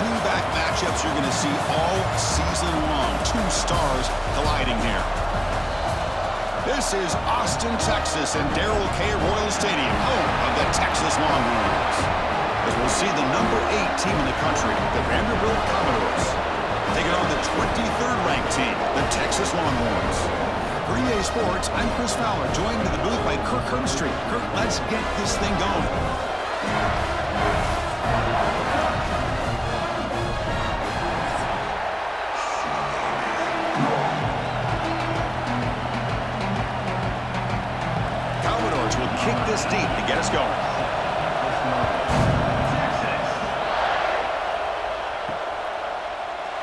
running back matchups you're going to see all season long. Two stars colliding here. This is Austin, Texas, and Darrell K. Royal Stadium, home of the Texas Longhorns. As we'll see the number 8 team in the country, the Vanderbilt Commodores, taking on the 23rd ranked team, the Texas Longhorns. For EA Sports, I'm Chris Fowler, joined in the booth by Kirk Herbstreit. Kirk, let's get this thing going. Commodores will kick this deep to get us going.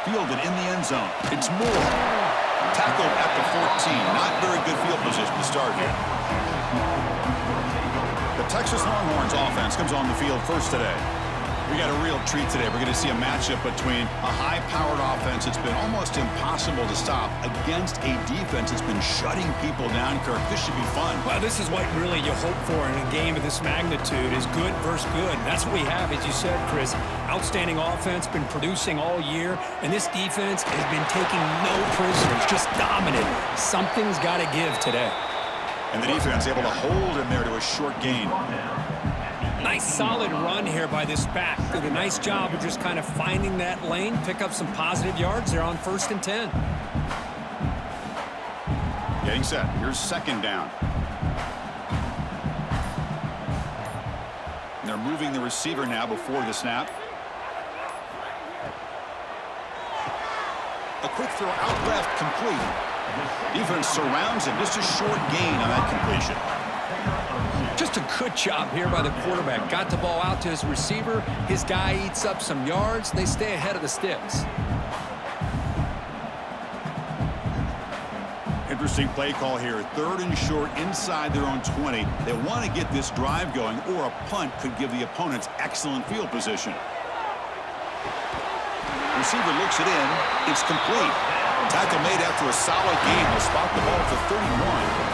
Fielded in the end zone. It's Moore. Tackled at the 14. Not very good field position to start here. The Texas Longhorns offense comes on the field first today. We got a real treat today. We're going to see a matchup between a high-powered offense that's been almost impossible to stop against a defense that's been shutting people down, Kirk. This should be fun. Well, this is what really you hope for in a game of this magnitude is good versus good. And that's what we have, as you said, Chris. Outstanding offense, been producing all year, and this defense has been taking no prisoners, just dominant. Something's got to give today. And the defense able to hold him there to a short gain. Nice solid run here by this back. Did a nice job of just kind of finding that lane, pick up some positive yards there on 1st and 10. Getting set. Here's second down. And they're moving the receiver now before the snap. A quick throw out left, complete. Defense surrounds him. Just a short gain on that completion. Just a good job here by the quarterback. Got the ball out to his receiver. His guy eats up some yards. They stay ahead of the sticks. Interesting play call here. 3rd and short inside their own 20. They want to get this drive going, or a punt could give the opponents excellent field position. Receiver looks it in. It's complete. Tackle made after a solid gain. They'll spot the ball for 31.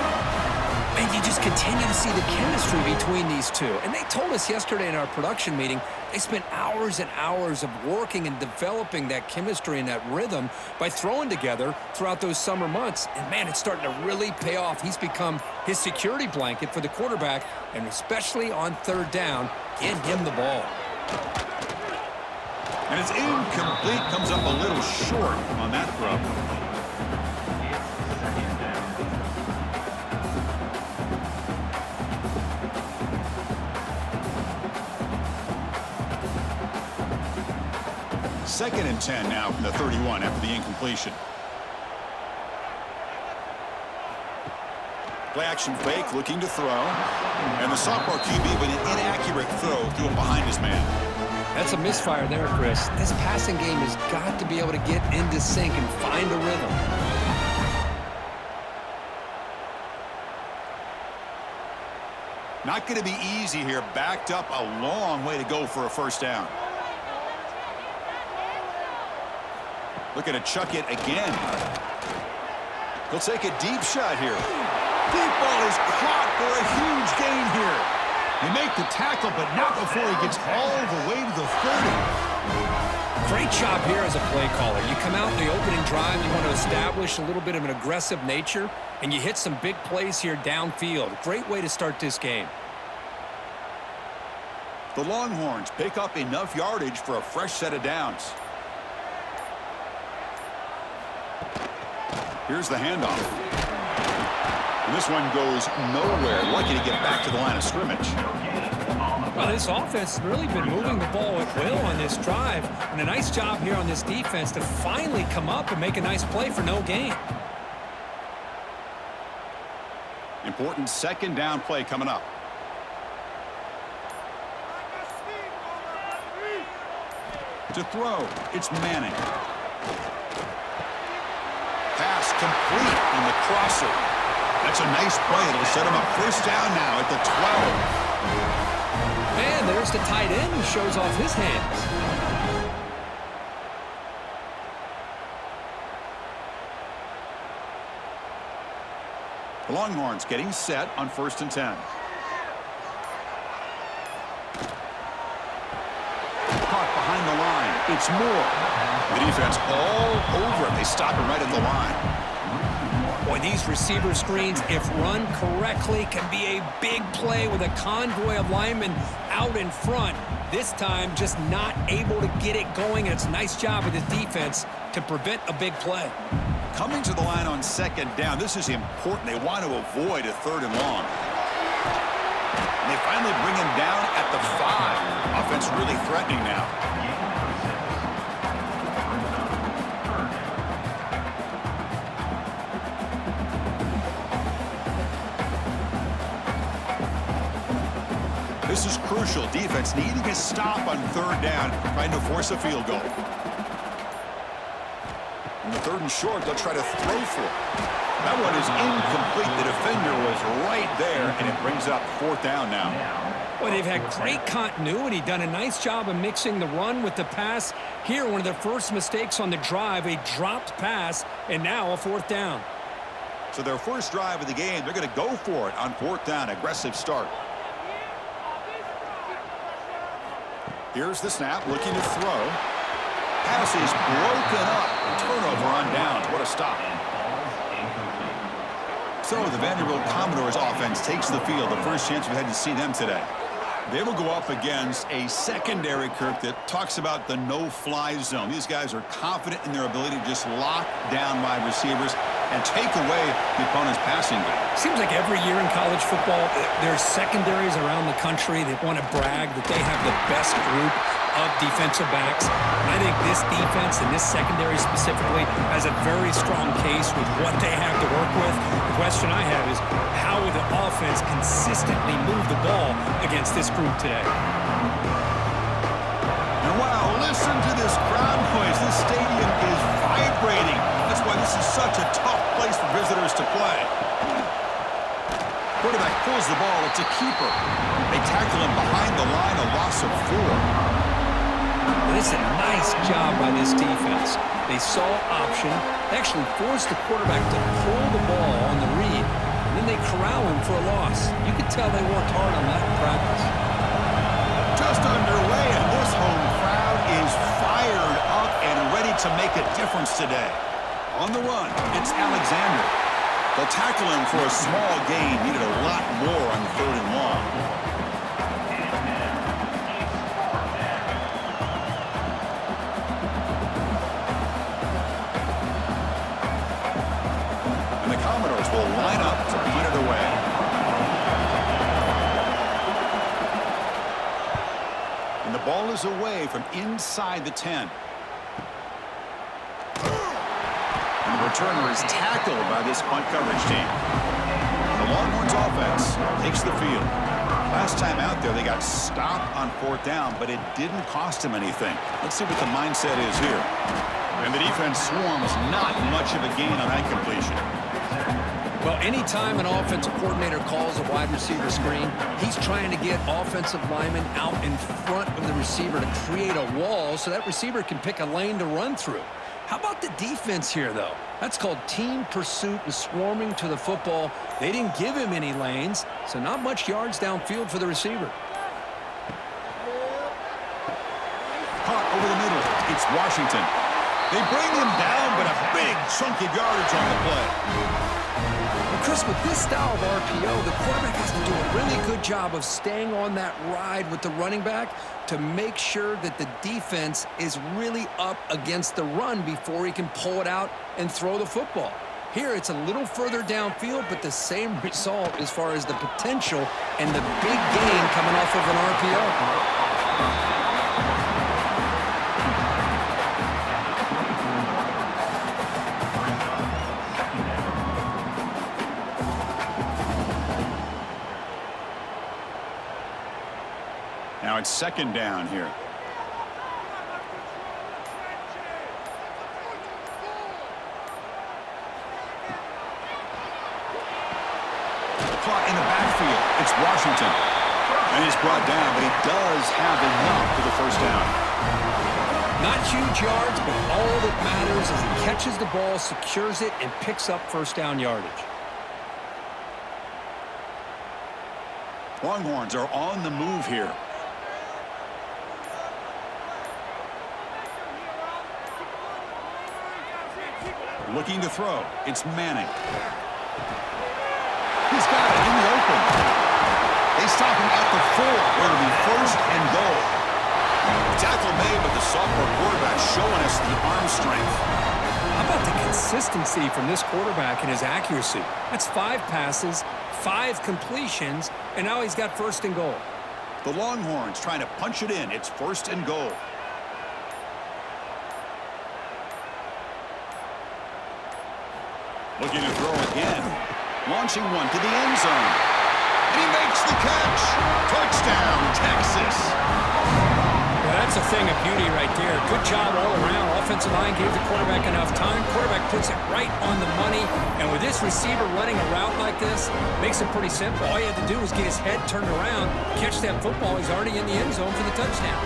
And you just continue to see the chemistry between these two. And they told us yesterday in our production meeting, they spent hours and hours of working and developing that chemistry and that rhythm by throwing together throughout those summer months. And, man, it's starting to really pay off. He's become his security blanket for the quarterback, and especially on 3rd down, get him the ball. And it's incomplete. Comes up a little short on that throw. Second and 10 now from the 31 after the incompletion. Play action fake, looking to throw. And the sophomore QB with an inaccurate throw threw it behind his man. That's a misfire there, Chris. This passing game has got to be able to get into sync and find a rhythm. Not going to be easy here. Backed up a long way to go for a 1st down. Looking to chuck it again. He'll take a deep shot here. Deep ball is caught for a huge gain here. They make the tackle, but not before he gets all the way to the 30. Great job here as a play caller. You come out in the opening drive, you want to establish a little bit of an aggressive nature, and you hit some big plays here downfield. Great way to start this game. The Longhorns pick up enough yardage for a fresh set of downs. Here's the handoff. And this one goes nowhere. Lucky to get back to the line of scrimmage. Well, this offense has really been moving the ball at will on this drive. And a nice job here on this defense to finally come up and make a nice play for no gain. Important 2nd down play coming up. To throw, it's Manning. Pass complete in the crosser. That's a nice play. It'll set him up 1st down now at the 12. And there's the tight end who shows off his hands. The Longhorns getting set on 1st and 10. Caught behind the line. It's more. The defense all over it. They stop him right at the line. Boy, these receiver screens, if run correctly, can be a big play with a convoy of linemen out in front. This time, just not able to get it going. And it's a nice job of the defense to prevent a big play. Coming to the line on second down, this is important. They want to avoid a third and long. And they finally bring him down at the 5. Offense really threatening now. This is crucial. Defense needing a stop on third down, trying to force a field goal. In the 3rd and short, they'll try to throw for it. That one is incomplete. The defender was right there, and it brings up 4th down now. Well, they've had great continuity, done a nice job of mixing the run with the pass. Here, one of their first mistakes on the drive, a dropped pass, and now a 4th down. So their first drive of the game, they're going to go for it on 4th down. Aggressive start. Here's the snap, looking to throw. Pass is broken up. Turnover on downs. What a stop. So the Vanderbilt Commodores offense takes the field. The first chance we had to see them today. They will go up against a secondary, Kirk, that talks about the no-fly zone. These guys are confident in their ability to just lock down wide receivers and take away the opponent's passing game. Seems like every year in college football, there's secondaries around the country that want to brag that they have the best group of defensive backs. I think this defense and this secondary specifically has a very strong case with what they have to work with. The question I have is, how will the offense consistently move the ball against this group today? And wow, listen to this crowd noise. This stadium is vibrating. That's why this is such a tough place for visitors to play. Quarterback pulls the ball. It's a keeper. They tackle him behind the line, a loss of 4. This is a nice job by this defense. They saw option. They actually forced the quarterback to pull the ball on the read, and then they corral him for a loss. You could tell they worked hard on that in practice. Just underway, and this home crowd is fired up and ready to make a difference today. On the run, it's Alexander. They'll tackle him for a small gain. Needed a lot more on 3rd and long. Will line up to punt it away. And the ball is away from inside the 10. And the returner is tackled by this punt coverage team. The Longhorns offense takes the field. Last time out there, they got stopped on 4th down, but it didn't cost them anything. Let's see what the mindset is here. And the defense swarms, not much of a gain on that completion. Well, anytime an offensive coordinator calls a wide receiver screen, he's trying to get offensive linemen out in front of the receiver to create a wall so that receiver can pick a lane to run through. How about the defense here, though? That's called team pursuit and swarming to the football. They didn't give him any lanes, so not much yards downfield for the receiver. Caught over the middle. It's Washington. They bring him down, but a big chunk of yardage on the play. Chris, with this style of RPO, the quarterback has to do a really good job of staying on that ride with the running back to make sure that the defense is really up against the run before he can pull it out and throw the football. Here, it's a little further downfield, but the same result as far as the potential and the big gain coming off of an RPO. Now it's 2nd down here. Caught in the backfield. It's Washington. And he's brought down, but he does have enough for the 1st down. Not huge yards, but all that matters is he catches the ball, secures it, and picks up 1st down yardage. Longhorns are on the move here. Looking to throw. It's Manning. He's got it in the open. They stop him at the 4. It'll be first and goal. Tackle made, but the sophomore quarterback showing us the arm strength. How about the consistency from this quarterback and his accuracy? That's 5 passes, 5 completions, and now he's got first and goal. The Longhorns trying to punch it in. It's first and goal. Looking to throw again. Launching one to the end zone. And he makes the catch. Touchdown, Texas. Well, that's a thing of beauty right there. Good job all around. Offensive line gave the quarterback enough time. Quarterback puts it right on the money. And with this receiver running a route like this, makes it pretty simple. All you have to do is get his head turned around, catch that football. He's already in the end zone for the touchdown.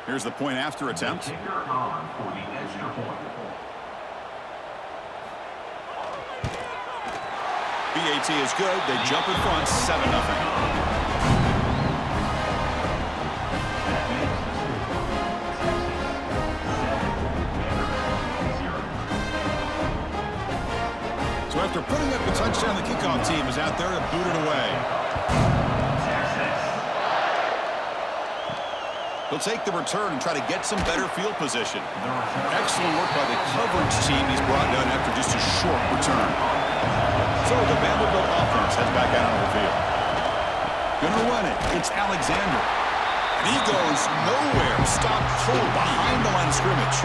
Here's the point after attempt. BAT is good. They jump in front, 7-0. So after putting up a touchdown, the kickoff team is out there to boot it away. He'll take the return and try to get some better field position. Excellent work by the coverage team he's brought down after just a short return. So the Vanderbilt offense heads back out on the field. Gonna run it. It's Alexander. And he goes nowhere. Stop full behind the line of scrimmage.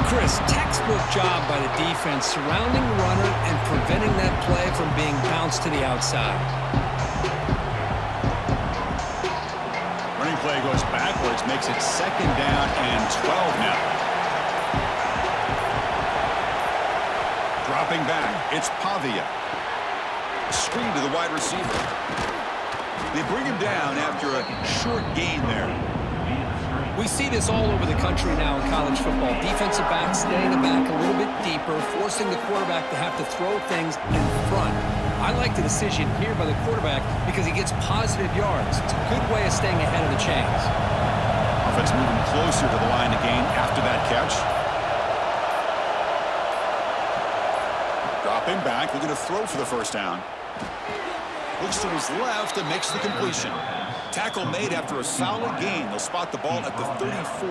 Chris, textbook job by the defense surrounding the runner and preventing that play from being bounced to the outside. Running play goes backwards, makes it 2nd down and 12 now. Dropping back, it's Pavia. Screen to the wide receiver. They bring him down after a short gain there. We see this all over the country now in college football. Defensive backs staying back a little bit deeper, forcing the quarterback to have to throw things in front. I like the decision here by the quarterback because he gets positive yards. It's a good way of staying ahead of the chains. Offense moving closer to the line of gain after that catch. Dropping back, looking to throw for the first down. Looks to his left and makes the completion. Tackle made after a solid gain. They'll spot the ball at the 34.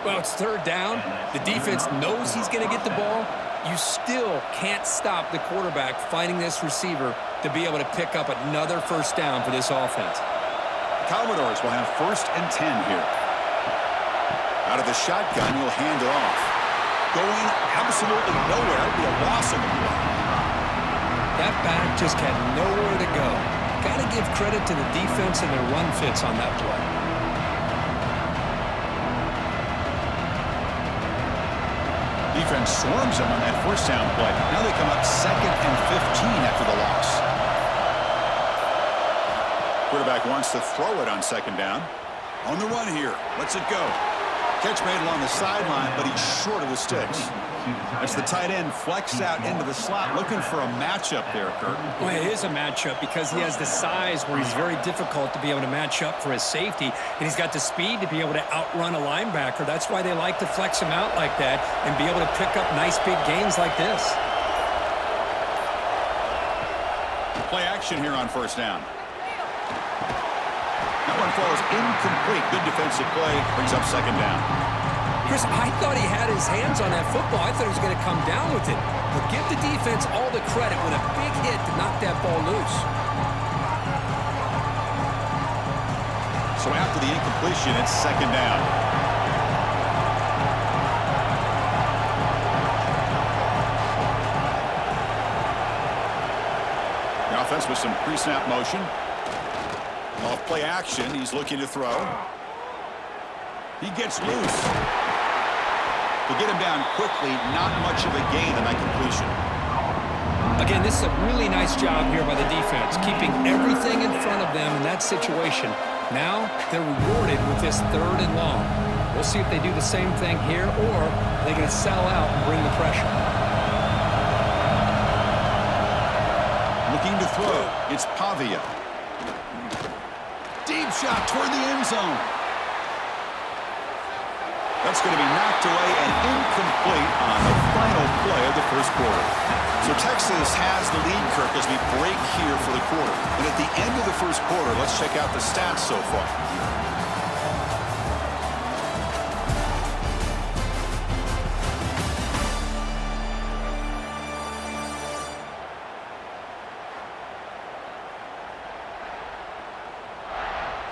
Well, it's 3rd down. The defense knows he's going to get the ball. You still can't stop the quarterback finding this receiver to be able to pick up another first down for this offense. Commodores will have 1st and 10 here. Out of the shotgun, he'll hand it off. Going absolutely nowhere. It'll be a loss of the play. That back just had nowhere to go. Got to give credit to the defense and their run fits on that play. Defense swarms him on that first down play. Now they come up 2nd and 15 after the loss. Quarterback wants to throw it on 2nd down. On the run here. Lets it go. Catch made along the sideline, but he's short of the sticks. As the tight end flex out into the slot, looking for a matchup there, Kurt. Well, it is a matchup because he has the size where he's very difficult to be able to match up for his safety, and he's got the speed to be able to outrun a linebacker. That's why they like to flex him out like that and be able to pick up nice big gains like this. Play action here on first down. That one falls incomplete. Good defensive play. Brings up 2nd down. Chris, I thought he had his hands on that football. I thought he was going to come down with it. But give the defense all the credit with a big hit to knock that ball loose. So after the incompletion, it's 2nd down. The offense with some pre-snap motion. Off play action, he's looking to throw. He gets loose. To get him down quickly, not much of a gain on that completion. Again, this is a really nice job here by the defense, keeping everything in front of them in that situation. Now they're rewarded with this 3rd and long. We'll see if they do the same thing here, or they're going to sell out and bring the pressure. Looking to throw. It's Pavia. Deep shot toward the end zone. That's going to be knocked away and incomplete on the final play of the first quarter. So Texas has the lead, Kirk, as we break here for the quarter. And at the end of the first quarter, let's check out the stats so far.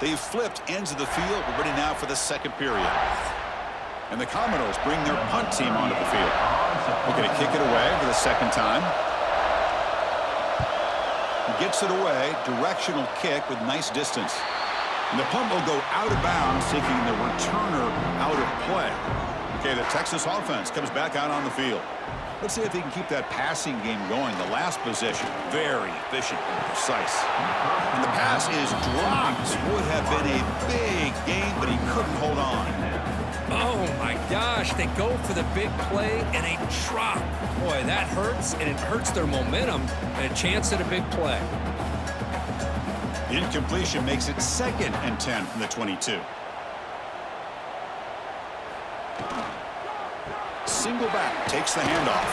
They've flipped ends of the field. We're ready now for the second period. And the Commodores bring their punt team onto the field. We're going to kick it away for the second time. He gets it away. Directional kick with nice distance. And the punt will go out of bounds, taking the returner out of play. Okay, the Texas offense comes back out on the field. Let's see if they can keep that passing game going. The last possession, very efficient and precise. And the pass is dropped. Would have been a big game, but he couldn't hold on. Oh, my gosh. They go for the big play, and they drop. Boy, that hurts, and it hurts their momentum and a chance at a big play. The incompletion makes it 2nd and 10 from the 22. Single back, takes the handoff.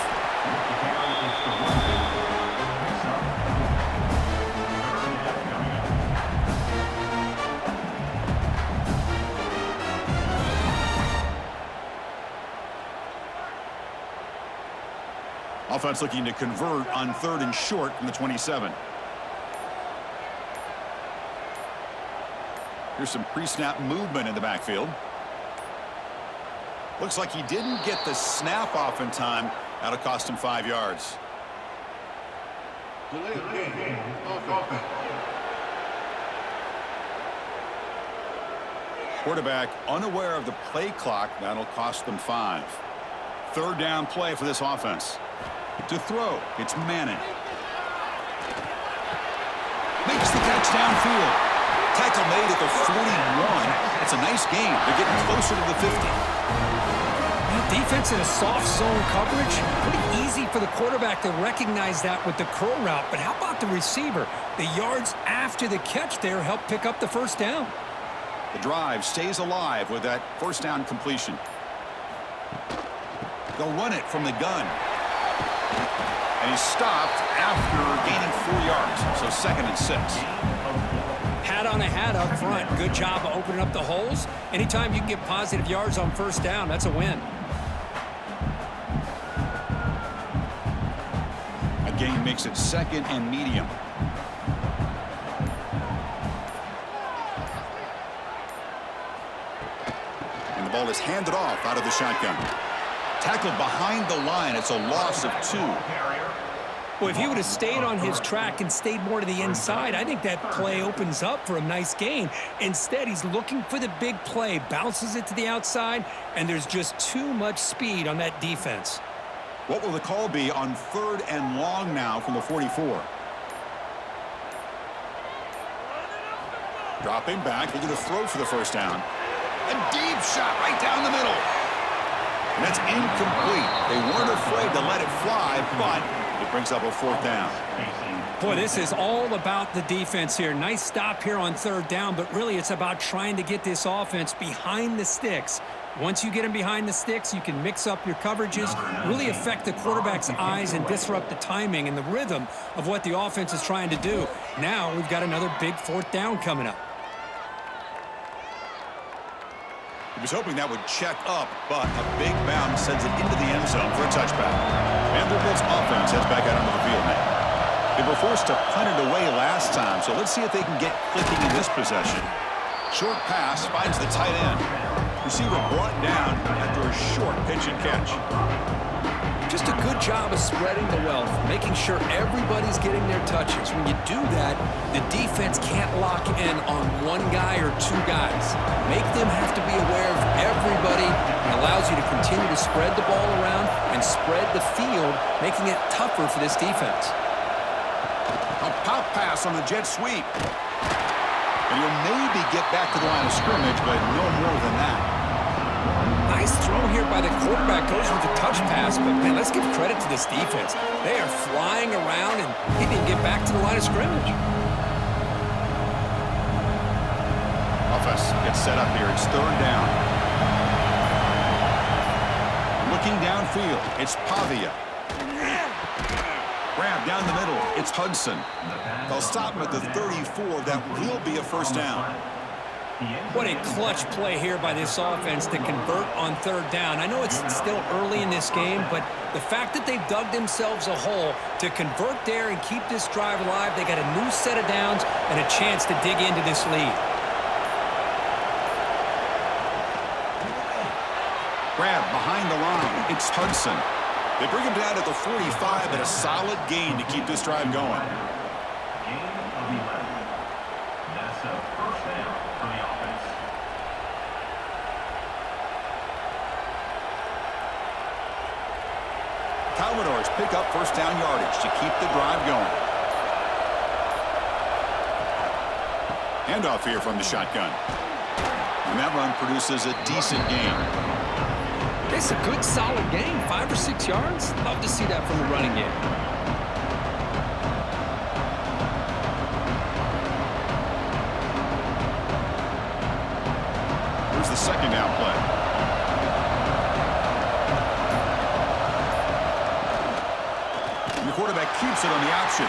Offense looking to convert on 3rd and short from the 27. Here's some pre-snap movement in the backfield. Looks like he didn't get the snap off in time. That'll cost him 5 yards. Quarterback unaware of the play clock. That'll cost them 5. 3rd down play for this offense. To throw, it's Manning. Makes the catch downfield. Tackle made at the 41. It's a nice game. They're getting closer to the 50. Defense in a soft zone coverage, pretty easy for the quarterback to recognize that with the curl route. But how about the receiver? The yards after the catch there help pick up the first down. The drive stays alive with that first down completion. They'll run it from the gun. And he's stopped after gaining 4 yards. So 2nd and 6. Hat on a hat up front. Good job of opening up the holes. Anytime you can get positive yards on first down, that's a win. Gain makes it 2nd and medium. And the ball is handed off out of the shotgun. Tackled behind the line. It's a loss of 2. Well, if he would have stayed on his track and stayed more to the inside, I think that play opens up for a nice gain. Instead, he's looking for the big play, bounces it to the outside, and there's just too much speed on that defense. What will the call be on 3rd and long now from the 44? Dropping back, looking to throw for the first down. A deep shot right down the middle. And that's incomplete. They weren't afraid to let it fly, but it brings up a 4th down. Boy, this is all about the defense here. Nice stop here on 3rd down, but really it's about trying to get this offense behind the sticks. Once you get them behind the sticks, you can mix up your coverages, really affect the quarterback's eyes and disrupt the timing and the rhythm of what the offense is trying to do. Now we've got another big 4th down coming up. He was hoping that would check up, but a big bounce sends it into the end zone for a touchback. Vanderbilt's offense heads back out onto the field now. They were forced to punt it away last time, so let's see if they can get clicking in this possession. Short pass finds the tight end. Receiver brought down after a short pitch and catch. Just a good job of spreading the wealth, making sure everybody's getting their touches. When you do that, the defense can't lock in on one guy or 2 guys. Make them have to be aware of everybody. It allows you to continue to spread the ball around and spread the field, making it tougher for this defense. A pop pass on the jet sweep. And he'll maybe get back to the line of scrimmage, but no more than that. Nice throw here by the quarterback. Goes with the touch pass, but, man, let's give credit to this defense. They are flying around, and he didn't get back to the line of scrimmage. Offense gets set up here. It's third down. Looking downfield, it's Pavia. Grab down the middle, it's Hudson. They'll stop him at the 34. That will be a first down. What a clutch play here by this offense to convert on third down. I know it's still early in this game, but the fact that they've dug themselves a hole to convert there and keep this drive alive, they got a new set of downs and a chance to dig into this lead. Grab behind the line, it's Hudson. They bring him down at the 45, and a solid gain to keep this drive going. That's a first down for the offense. Commodores pick up first down yardage to keep the drive going. Handoff here from the shotgun. And that run produces a decent gain. It's a good, solid game, 5 or 6 yards. Love to see that from the running game. Here's the second down play. And the quarterback keeps it on the option.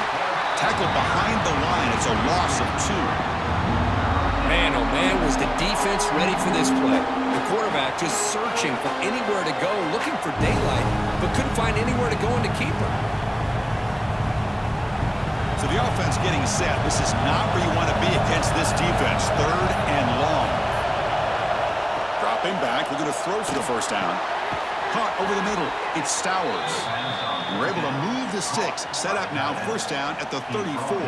Tackled behind the line. It's a loss of 2. Man, oh man, was the defense ready for this play. The quarterback just searching for anywhere to go, looking for daylight, but couldn't find anywhere to go in to keep him. So the offense getting set. This is not where you want to be against this defense. Third and long. Dropping back, looking to throw for the first down. Caught over the middle. It's Stowers. And we're able to move the sticks. Set up now, first down at the 34.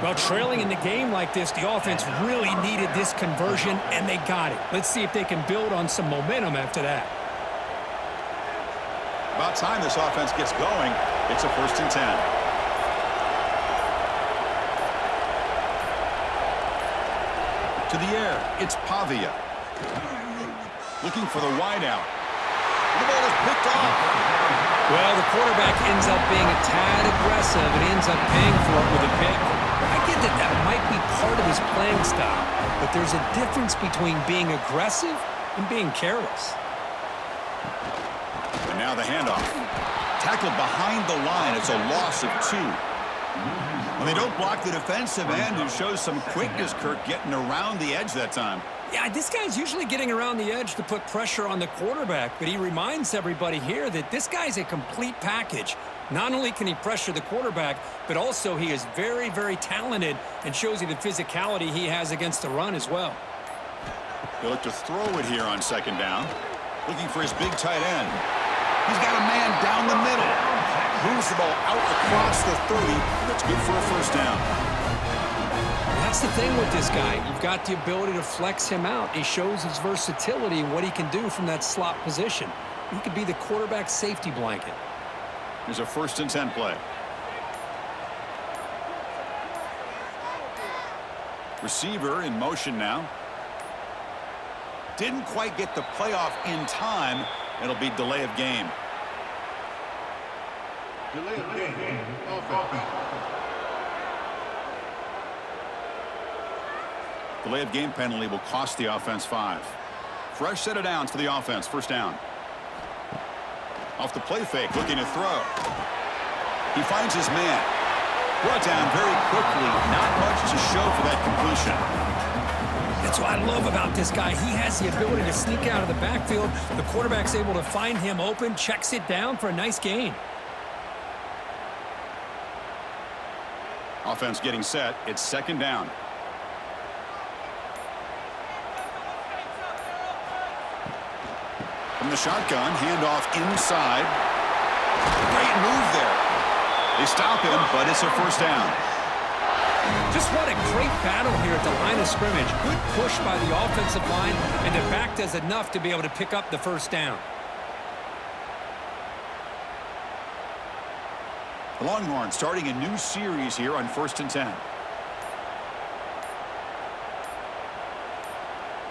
Well, trailing in the game like this, the offense really needed this conversion, and they got it. Let's see if they can build on some momentum after that. About time this offense gets going. It's a first and 10. To the air, it's Pavia. Looking for the wideout. The ball is picked off. Well, the quarterback ends up being a tad aggressive and ends up paying for it with a pick. I get that that might be part of his playing style, but there's a difference between being aggressive and being careless. And now the handoff. Tackled behind the line. It's a loss of 2. When they don't block the defensive end, who shows some quickness, Kirk, getting around the edge that time. Yeah, this guy's usually getting around the edge to put pressure on the quarterback, but he reminds everybody here that this guy's a complete package. Not only can he pressure the quarterback, but also he is very, very talented and shows you the physicality he has against the run as well. He'll look to throw it here on second down. Looking for his big tight end. He's got a man down the middle. Moves the ball out across the 30. That's good for a first down. That's the thing with this guy. You've got the ability to flex him out. He shows his versatility and what he can do from that slot position. He could be the quarterback safety blanket. Here's a first and 10 play. Receiver in motion now. Didn't quite get the playoff in time. It'll be delay of game. Delay of game. Offense. Delay of game penalty will cost the offense 5. Fresh set of downs for the offense. First down. Off the play fake, looking to throw. He finds his man. Brought down very quickly. Not much to show for that completion. That's what I love about this guy. He has the ability to sneak out of the backfield. The quarterback's able to find him open, checks it down for a nice gain. Offense getting set. It's second down. From the shotgun, handoff inside. Great move there. They stop him, but it's a first down. Just what a great battle here at the line of scrimmage. Good push by the offensive line, and the back does enough to be able to pick up the first down. The Longhorns starting a new series here on first and 10.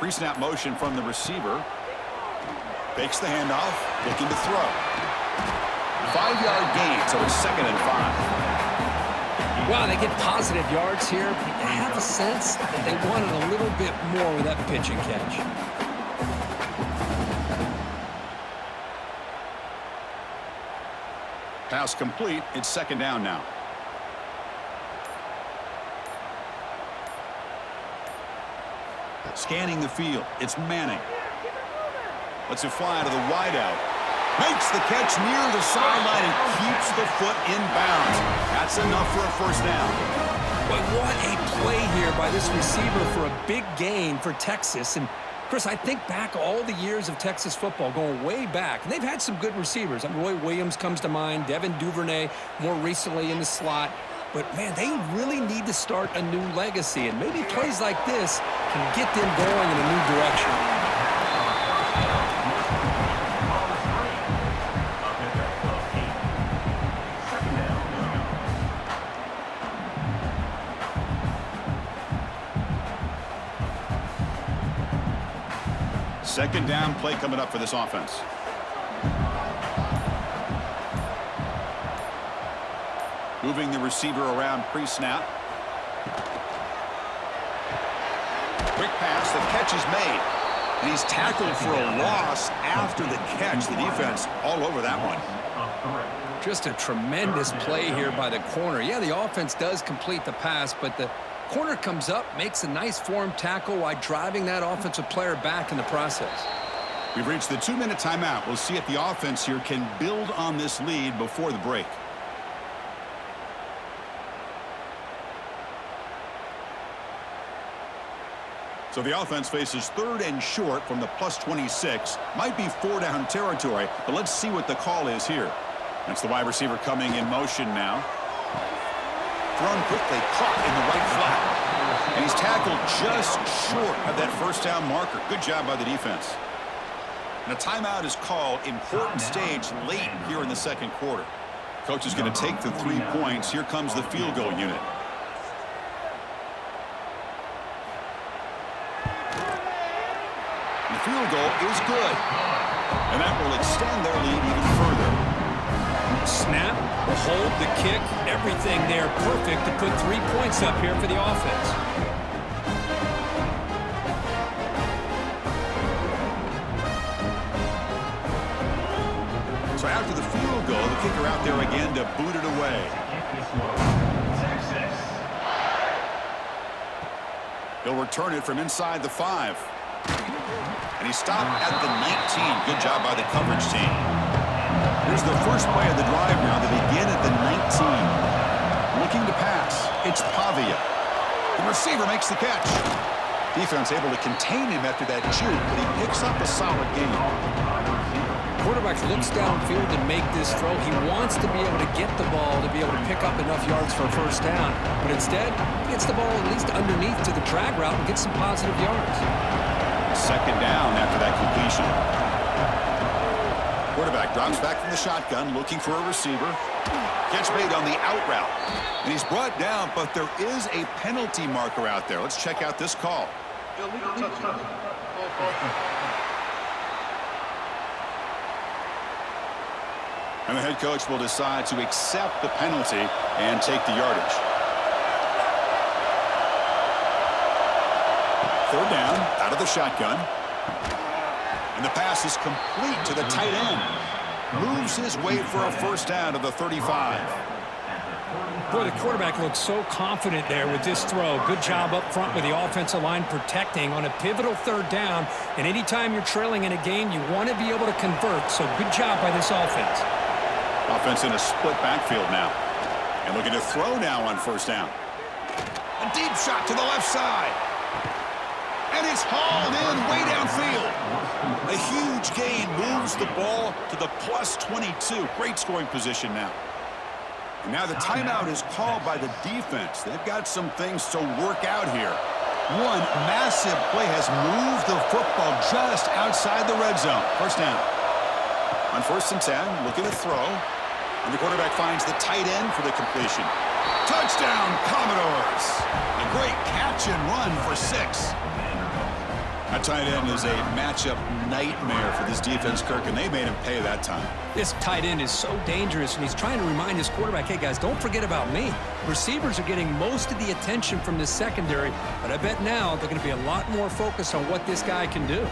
Pre-snap motion from the receiver. Fakes the handoff, looking to throw. 5-yard gain, so it's 2nd and 5. Wow, they get positive yards here. I have a sense that they wanted a little bit more with that pitch and catch. Pass complete. It's 2nd down now. Scanning the field. It's Manning. Lets it fly to the wideout. Makes the catch near the sideline and keeps the foot in bounds. That's enough for a 1st down. But what a play here by this receiver for a big gain for Texas. And Chris, I think back all the years of Texas football, going way back, and they've had some good receivers. Roy Williams comes to mind, Devin Duvernay more recently in the slot. But, man, they really need to start a new legacy, and maybe plays like this can get them going in a new direction. Second down play coming up for this offense. Moving the receiver around pre-snap. Quick pass, the catch is made. And he's tackled for a loss after the catch. The defense all over that one. Just a tremendous play here by the corner. Yeah, the offense does complete the pass, but the corner comes up, makes a nice form tackle while driving that offensive player back in the process. We've reached the 2-minute timeout. We'll see if the offense here can build on this lead before the break. So the offense faces 3rd and short from the +26. Might be 4-down territory, but let's see what the call is here. That's the wide receiver coming in motion now. Thrown quickly, caught in the right flat. And he's tackled just short of that 1st down marker. Good job by the defense. And a timeout is called. Important stage late here in the 2nd quarter. Coach is going to take the 3 points. Here comes the field goal unit. And the field goal is good. And that will extend their lead even further. Snap, the hold, the kick, everything there perfect to put 3 points up here for the offense. So after the field goal, the kicker out there again to boot it away. He'll return it from inside the 5. And he stopped at the 19. Good job by the coverage team. Here's the first play of the drive now. They begin at the 19. Looking to pass. It's Pavia. The receiver makes the catch. Defense able to contain him after that juke, but he picks up a solid gain. Quarterback looks downfield and make this throw. He wants to be able to get the ball to be able to pick up enough yards for a 1st down. But instead, he gets the ball at least underneath to the drag route and gets some positive yards. 2nd down after that completion. Quarterback drops back from the shotgun, looking for a receiver. Catch made on the out route. And he's brought down, but there is a penalty marker out there. Let's check out this call. And the head coach will decide to accept the penalty and take the yardage. 3rd down, out of the shotgun. And the pass is complete to the tight end. Moves his way for a 1st down to the 35. Boy, the quarterback looks so confident there with this throw. Good job up front with the offensive line protecting on a pivotal 3rd down. And anytime you're trailing in a game, you want to be able to convert. So good job by this offense. Offense in a split backfield now. And looking to throw now on 1st down. A deep shot to the left side. And it's hauled in way downfield. A huge gain moves the ball to the +22. Great scoring position now. And now the timeout is called by the defense. They've got some things to work out here. One massive play has moved the football just outside the red zone. 1st down. On 1st and 10, looking to throw. And the quarterback finds the tight end for the completion. Touchdown, Commodores! A great catch and run for 6. A tight end is a matchup nightmare for this defense, Kirk, and they made him pay that time. This tight end is so dangerous, and he's trying to remind his quarterback, hey, guys, don't forget about me. Receivers are getting most of the attention from this secondary, but I bet now they're going to be a lot more focused on what this guy can do.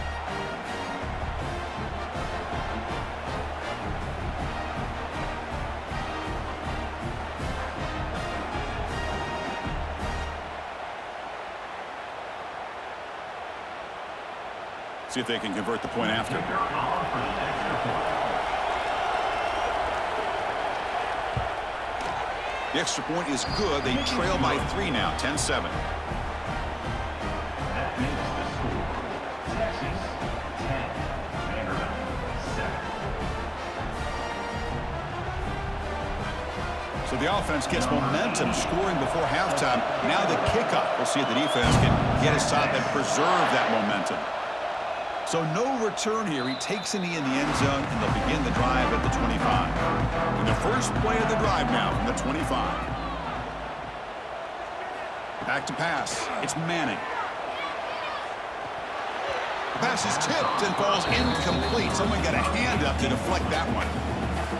See if they can convert the point after. The extra point is good. They trail by 3 now, 10-7. That makes the score Texas 10, Vanderbilt 7. So the offense gets momentum scoring before halftime. Now the kickoff. We'll see if the defense can get his top and preserve that momentum. So no return here. He takes a knee in the end zone, and they'll begin the drive at the 25. And the first play of the drive now from the 25. Back to pass. It's Manning. The pass is tipped and falls incomplete. Someone got a hand up to deflect that one.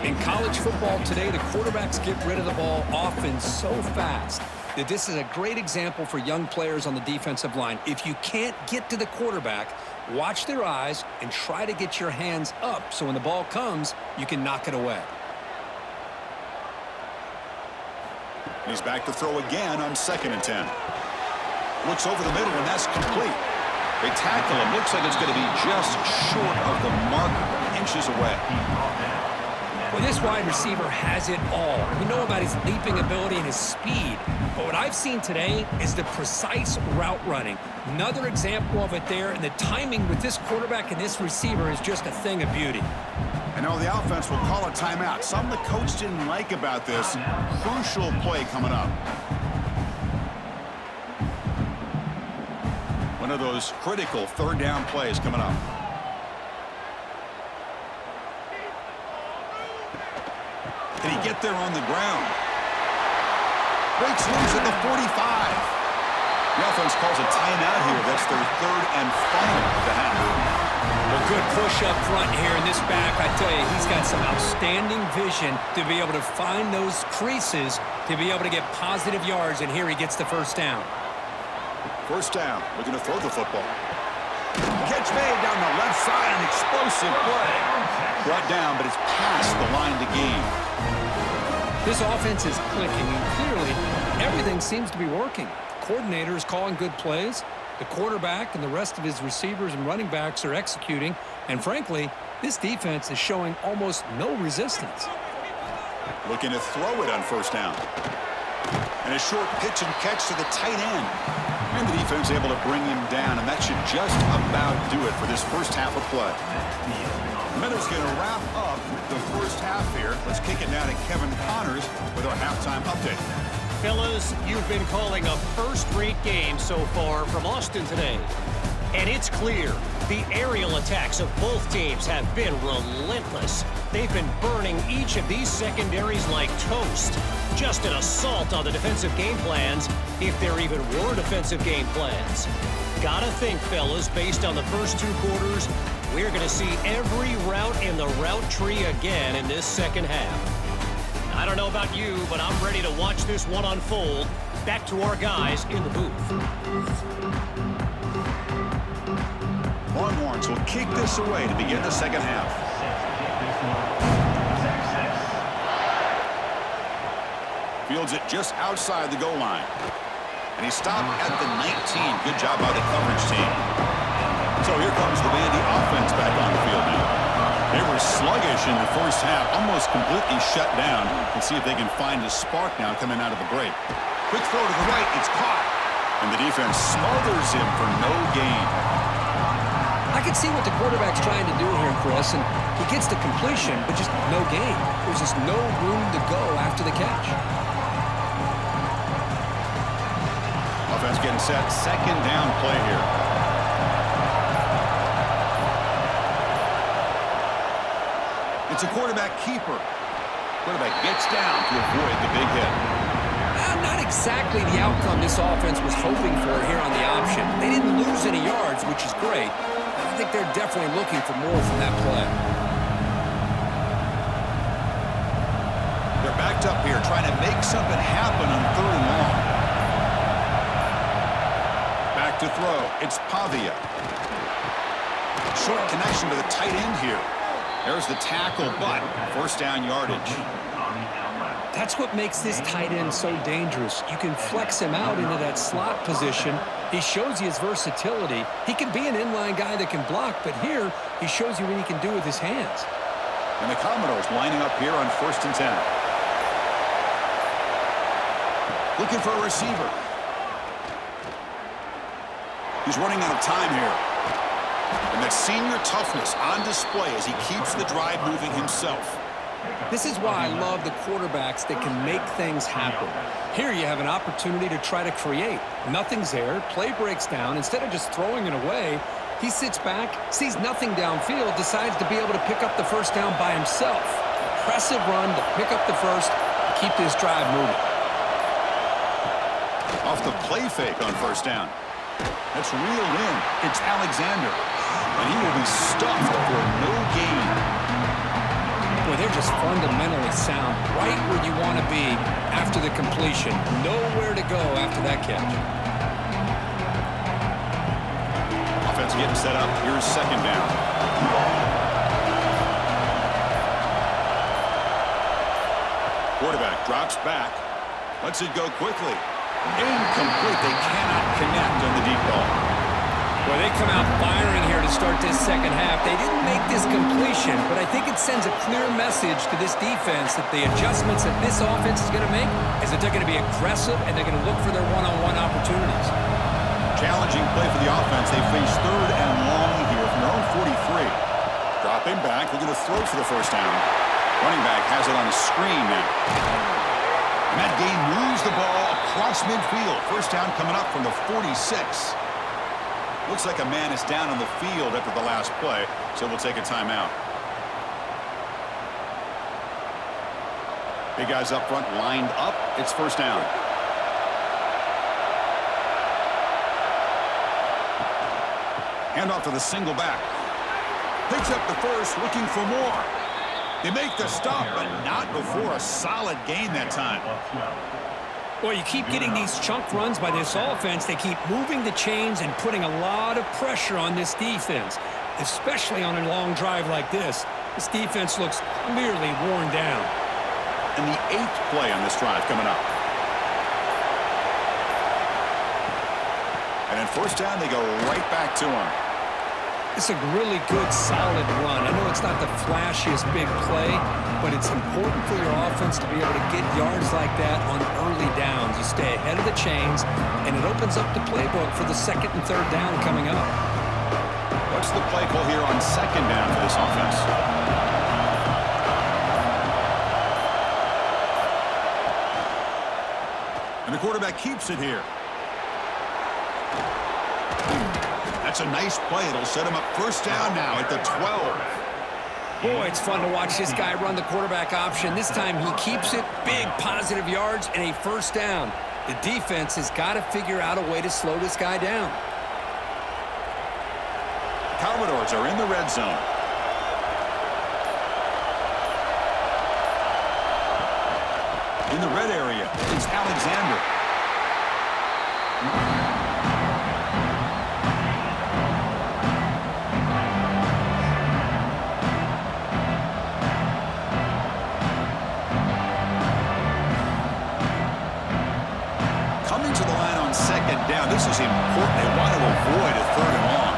In college football today, the quarterbacks get rid of the ball often so fast that this is a great example for young players on the defensive line. If you can't get to the quarterback, watch their eyes and try to get your hands up so when the ball comes, you can knock it away. He's back to throw again on 2nd and 10. Looks over the middle, and that's complete. They tackle him. Looks like it's going to be just short of the marker, inches away. Well, this wide receiver has it all. We know about his leaping ability and his speed. But what I've seen today is the precise route running. Another example of it there, and the timing with this quarterback and this receiver is just a thing of beauty. I know the offense will call a timeout. Something the coach didn't like about this. Crucial play coming up. One of those critical 3rd down plays coming up. Did he get there on the ground? Breaks loose at the 45. The offense calls a timeout here. That's their 3rd and final of the half. Well, good push up front here in this back. I tell you, he's got some outstanding vision to be able to find those creases, to be able to get positive yards, and here he gets the 1st down. 1st down, looking to throw the football. Catch made down the left side, an explosive play. Brought down, but it's past the line to gain. This offense is clicking, and clearly everything seems to be working. The coordinator is calling good plays. The quarterback and the rest of his receivers and running backs are executing. And frankly, this defense is showing almost no resistance. Looking to throw it on 1st down. And a short pitch and catch to the tight end. And the defense able to bring him down, and that should just about do it for this first half of play. Meadows going to wrap up the first half here. Let's kick it down to Kevin Connors with our halftime update. Fellas, you've been calling a first-rate game so far from Austin today. And it's clear, the aerial attacks of both teams have been relentless. They've been burning each of these secondaries like toast. Just an assault on the defensive game plans, if there even were defensive game plans. Gotta think, fellas, based on the first 2 quarters, we're going to see every route in the route tree again in this second half. I don't know about you, but I'm ready to watch this one unfold. Back to our guys in the booth. Longhorns will kick this away to begin the second half. Fields it just outside the goal line. And he stopped at the 19. Good job by the coverage team. So here comes the Vandy offense back on the field now. They were sluggish in the first half, almost completely shut down. Let's see if they can find a spark now coming out of the break. Quick throw to the right, it's caught. And the defense smothers him for no gain. I can see what the quarterback's trying to do here, Chris, and he gets the completion, but just no gain. There's just no room to go after the catch. Offense getting set, 2nd down play here. It's a quarterback keeper. Quarterback gets down to avoid the big hit. Not exactly the outcome this offense was hoping for here on the option. They didn't lose any yards, which is great. I think they're definitely looking for more from that play. They're backed up here trying to make something happen on 3rd and long. Back to throw. It's Pavia. Short connection to the tight end here. There's the tackle, but first down yardage. That's what makes this tight end so dangerous. You can flex him out into that slot position. He shows you his versatility. He can be an inline guy that can block, but here he shows you what he can do with his hands. And the Commodores lining up here on 1st and 10. Looking for a receiver. He's running out of time here. And that senior toughness on display as he keeps the drive moving himself. This is why I love the quarterbacks that can make things happen. Here you have an opportunity to try to create. Nothing's there. Play breaks down. Instead of just throwing it away, he sits back, sees nothing downfield, decides to be able to pick up the first down by himself. Impressive run to pick up the first, keep this drive moving. Off the play fake on 1st down. That's reeled in. It's Alexander. And he will be stuffed for no gain. Boy, they're just fundamentally sound, right where you want to be after the completion. Nowhere to go after that catch. Offense getting set up. Here's 2nd down. Quarterback drops back. Lets it go quickly. Incomplete. They cannot connect on the deep ball. Well, they come out firing here to start this second half. They didn't make this completion, but I think it sends a clear message to this defense that the adjustments that this offense is going to make is that they're going to be aggressive and they're going to look for their one-on-one opportunities. Challenging play for the offense. They face 3rd and long here from their own 43. Dropping back. They're going to throw for the first down. Running back has it on the screen now. And that gain moves the ball across midfield. First down coming up from the 46. Looks like a man is down on the field after the last play, so we'll take a timeout. Big guys up front lined up. It's first down. Handoff to the single back. Picks up the first, looking for more. They make the stop, but not before a solid gain that time. Well, you keep getting these chunk runs by this offense. They keep moving the chains and putting a lot of pressure on this defense, especially on a long drive like this. This defense looks clearly worn down. And the 8th play on this drive coming up. And then first down, they go right back to him. It's a really good, solid run. I know it's not the flashiest big play, but it's important for your offense to be able to get yards like that on early downs. You stay ahead of the chains, and it opens up the playbook for the 2nd and 3rd down coming up. What's the play call here on 2nd down for this offense? And the quarterback keeps it here. That's a nice play. It'll set him up first down now at the 12. Boy, it's fun to watch this guy run the quarterback option. This time he keeps it, big positive yards, and a first down. The defense has got to figure out a way to slow this guy down. Commodores are in the red zone. In the red area, it's Alexander. Coming to the line on 2nd down. This is important. They want to avoid a 3rd and long.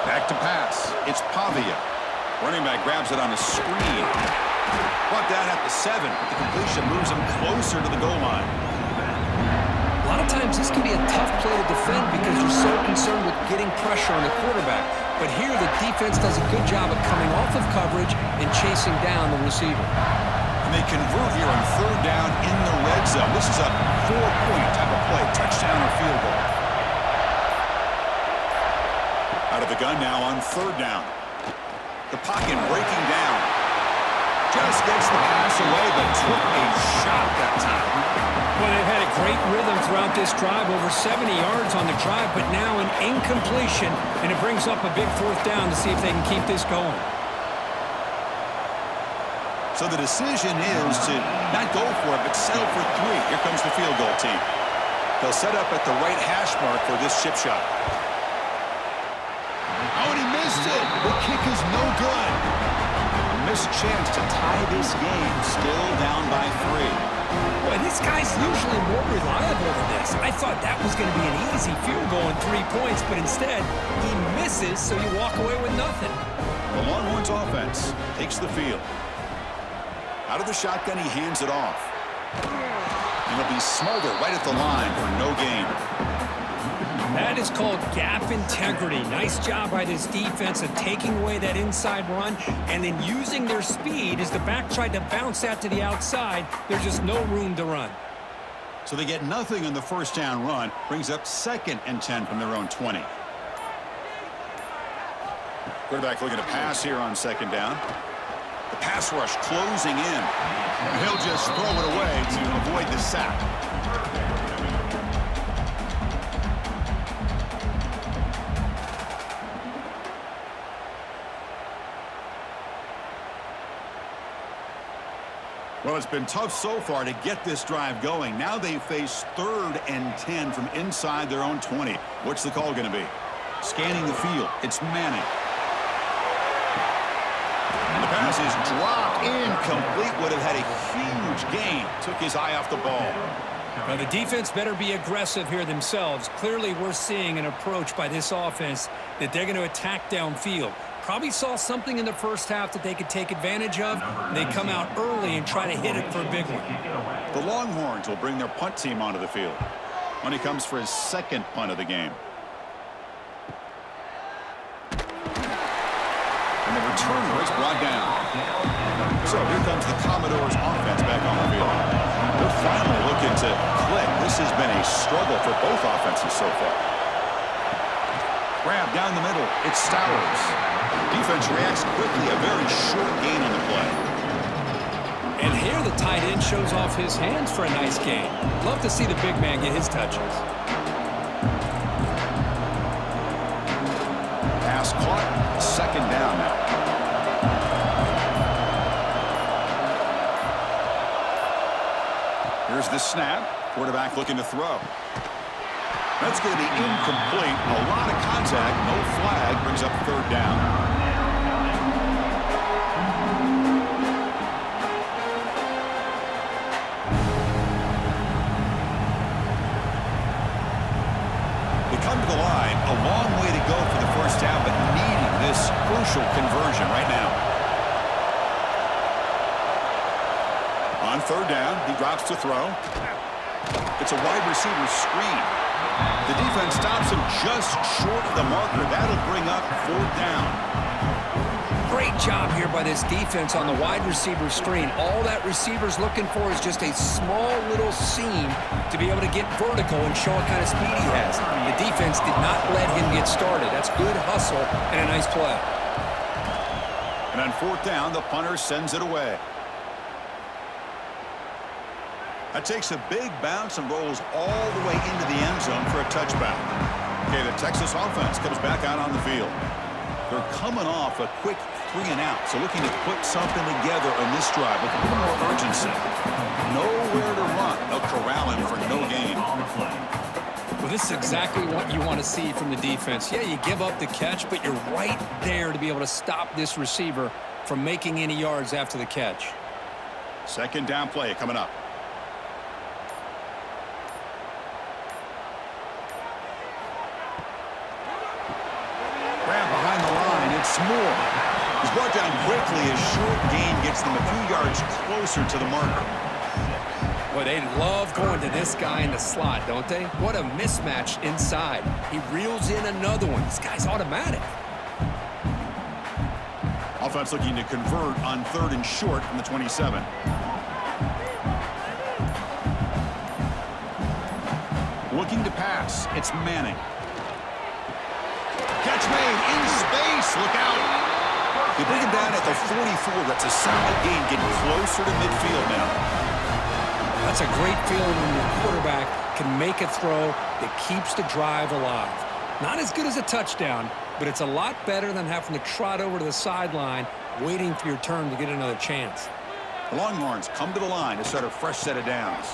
Back to pass. It's Pavia. Running back grabs it on the screen. Brought down at the 7, but the completion moves him closer to the goal line. A lot of times this can be a tough play to defend because you're so concerned with getting pressure on the quarterback. But here the defense does a good job of coming off of coverage and chasing down the receiver. And they convert here on 3rd down in the red zone. This is a 4-point type of play, touchdown or field goal. Out of the gun now on 3rd down. The pocket breaking down. Just gets the pass away, but took a shot that time. Well, they've had a great rhythm throughout this drive, over 70 yards on the drive, but now an incompletion, and it brings up a big fourth down to see if they can keep this going. So the decision is to not go for it, but settle for 3. Here comes the field goal team. They'll set up at the right hash mark for this chip shot. Oh, and he missed it. The kick is no good. A missed chance to tie this game, still down by 3. Boy, this guy's usually more reliable than this. I thought that was going to be an easy field goal and 3 points, but instead, he misses, so you walk away with nothing. The Longhorns offense takes the field. Out of the shotgun, he hands it off. And he'll be smothered right at the line for no gain. That is called gap integrity. Nice job by this defense of taking away that inside run and then using their speed as the back tried to bounce that to the outside. There's just no room to run. So they get nothing on the first down run. Brings up 2nd and 10 from their own 20. Quarterback looking to pass here on 2nd down. The pass rush closing in. And he'll just throw it away to avoid the sack. Well, it's been tough so far to get this drive going. Now they face 3rd and 10 from inside their own 20. What's the call going to be? Scanning the field. It's Manning. And the pass is dropped incomplete. Would have had a huge gain. Took his eye off the ball. Well, the defense better be aggressive here themselves. Clearly, we're seeing an approach by this offense that they're going to attack downfield. Probably saw something in the first half that they could take advantage of. They come out early and try to hit it for a big one. The Longhorns will bring their punt team onto the field when he comes for his 2nd punt of the game. And the returner is brought down. So here comes the Commodores offense back on the field. They're finally looking to click. This has been a struggle for both offenses so far. Grab down the middle. It's Stowers. Defense reacts quickly. A very short gain on the play. And here the tight end shows off his hands for a nice gain. Love to see the big man get his touches. Pass caught. 2nd down now. Here's the snap. Quarterback looking to throw. That's going to be incomplete. A lot of contact. No flag. Brings up 3rd down. They come to the line. A long way to go for the first down, but needing this crucial conversion right now. On 3rd down, he drops to throw. It's a wide receiver screen. The defense stops him just short of the marker. That'll bring up 4th down. Great job here by this defense on the wide receiver screen. All that receiver's looking for is just a small little seam to be able to get vertical and show what kind of speed he has. The defense did not let him get started. That's good hustle and a nice play. And on 4th down, the punter sends it away. That takes a big bounce and rolls all the way into the end zone for a touchback. Okay, the Texas offense comes back out on the field. They're coming off a quick 3-and-out, so looking to put something together on this drive with a little more urgency. Nowhere to run. They'll corral him for no gain. Well, this is exactly what you want to see from the defense. Yeah, you give up the catch, but you're right there to be able to stop this receiver from making any yards after the catch. 2nd down play coming up. Behind the line, it's Moore. He's brought down quickly. A short gain gets them a few yards closer to the marker. Boy, they love going to this guy in the slot, don't they? What a mismatch inside. He reels in another one. This guy's automatic. Offense looking to convert on 3rd and short from the 27. Looking to pass. It's Manning. Catch made in space. Look out. They bring him down at the 44. That's a solid gain, getting closer to midfield now. That's a great feeling when your quarterback can make a throw that keeps the drive alive. Not as good as a touchdown, but it's a lot better than having to trot over to the sideline waiting for your turn to get another chance. The Longhorns come to the line to start a fresh set of downs.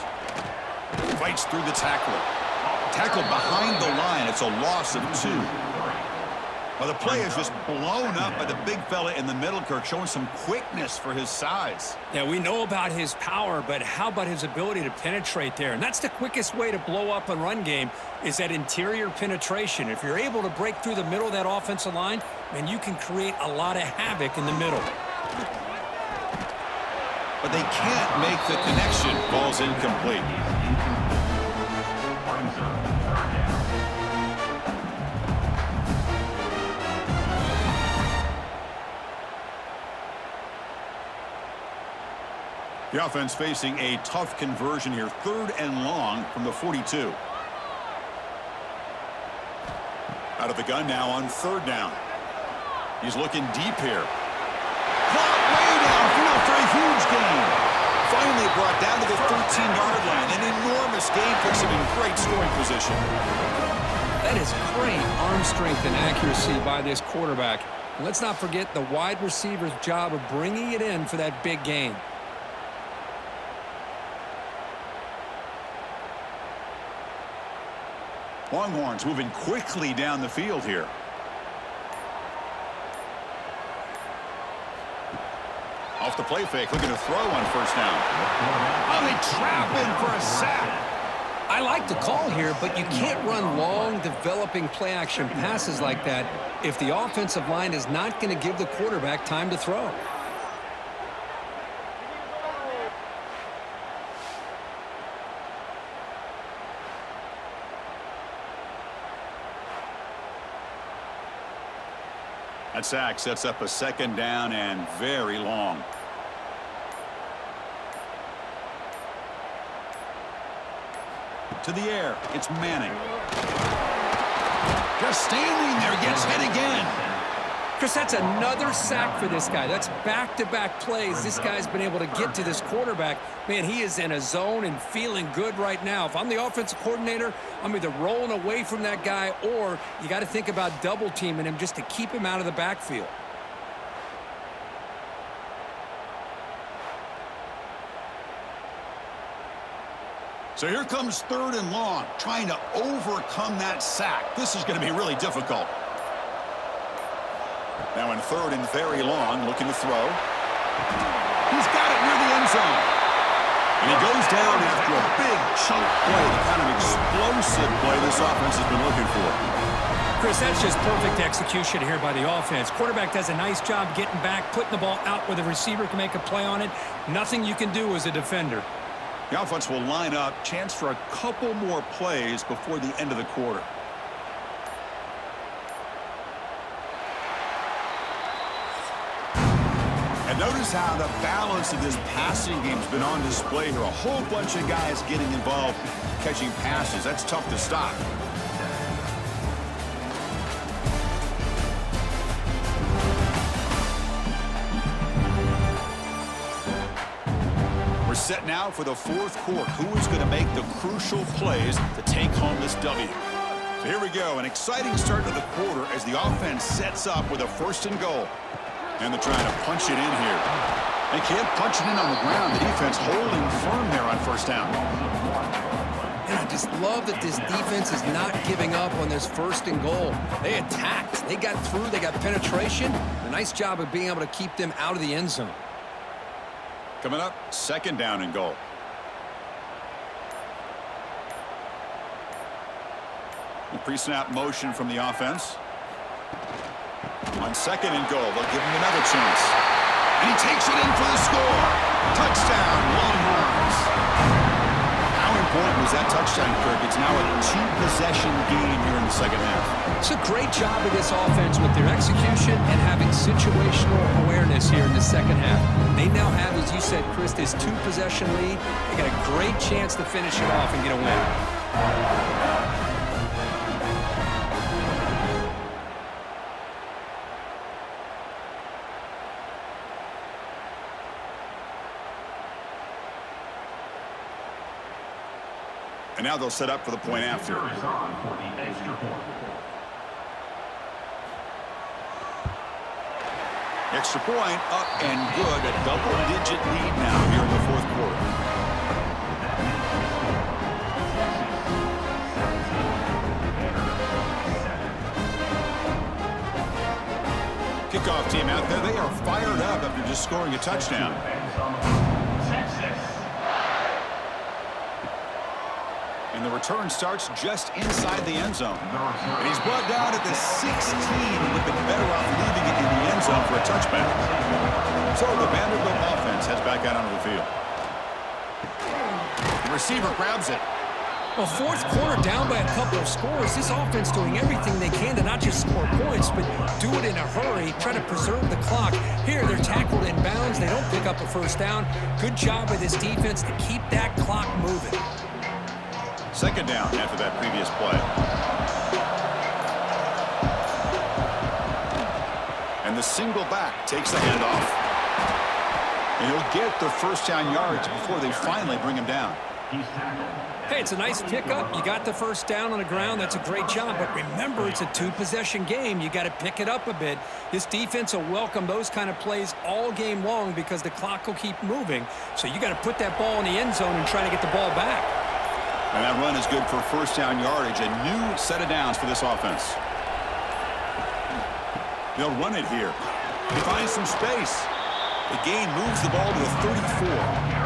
Fights through the tackler. Tackle behind the line. It's a loss of 2. Well, the play is just blown up by the big fella in the middle, Kirk, showing some quickness for his size. Yeah, we know about his power, but how about his ability to penetrate there? And that's the quickest way to blow up a run game is that interior penetration. If you're able to break through the middle of that offensive line, man, you can create a lot of havoc in the middle. But they can't make the connection. Ball's incomplete. The offense facing a tough conversion here. 3rd and long from the 42. Out of the gun now on 3rd down. He's looking deep here. Caught way downfield for a huge gain. Finally brought down to the 13-yard line. An enormous gain puts him in great scoring position. That is great arm strength and accuracy by this quarterback. And let's not forget the wide receiver's job of bringing it in for that big gain. Longhorns moving quickly down the field here. Off the play fake, looking to throw on 1st down. Oh, they trap him for a sack. I like the call here, but you can't run long, developing play-action passes like that if the offensive line is not going to give the quarterback time to throw. That sack sets up a 2nd down and very long. To the air, it's Manning. Just standing there, gets hit again. Chris, that's another sack for this guy. That's back-to-back plays. This guy's been able to get to this quarterback. Man, he is in a zone and feeling good right now. If I'm the offensive coordinator, I'm either rolling away from that guy or you got to think about double-teaming him just to keep him out of the backfield. So here comes 3rd and long, trying to overcome that sack. This is going to be really difficult. Now in 3rd and very long, looking to throw. He's got it near the end zone. And he goes down after a big chunk play, the kind of explosive play this offense has been looking for. Chris, that's just perfect execution here by the offense. Quarterback does a nice job getting back, putting the ball out where the receiver can make a play on it. Nothing you can do as a defender. The offense will line up, chance for a couple more plays before the end of the quarter. And notice how the balance of this passing game has been on display here. A whole bunch of guys getting involved catching passes. That's tough to stop. We're set now for the 4th quarter. Who is going to make the crucial plays to take home this W? So here we go. An exciting start to the quarter as the offense sets up with a 1st and goal. And they're trying to punch it in here. They can't punch it in on the ground. The defense holding firm there on 1st down. And I just love that this defense is not giving up on this 1st and goal. They attacked. They got through. They got penetration. A nice job of being able to keep them out of the end zone. Coming up, 2nd down and goal. The pre-snap motion from the offense. On 2nd and goal, they'll give him another chance. And he takes it in for the score. Touchdown, Longhorns. How important was that touchdown, Kirk? It's now a 2-possession game here in the 2nd half. It's a great job of this offense with their execution and having situational awareness here in the 2nd half. They now have, as you said, Chris, this 2-possession lead. They got a great chance to finish it off and get a win. now they'll set up for the point after. Is on for the extra point. Extra point up and good. A double-digit lead now here in the fourth quarter. Kickoff team out there. They are fired up after just scoring a touchdown. Texas. And the return starts just inside the end zone. And he's brought down at the 16. Would have been better off leaving it in the end zone for a touchback. So the Vanderbilt offense heads back out onto the field. The receiver grabs it. Well, fourth quarter down by a couple of scores. This offense doing everything they can to not just score points, but do it in a hurry, try to preserve the clock. Here, they're tackled in bounds. They don't pick up a first down. Good job by this defense to keep that clock moving. Second down after that previous play. And the single back takes the handoff. And he'll get the first down yards before they finally bring him down. He's tackled. Hey, it's a nice pickup. You got the first down on the ground. That's a great job. But remember, it's a two-possession game. You got to pick it up a bit. This defense will welcome those kind of plays all game long because the clock will keep moving. So you got to put that ball in the end zone and try to get the ball back. And that run is good for first down yardage. A new set of downs for this offense. They'll run it here. He finds some space. The gain moves the ball to the 34.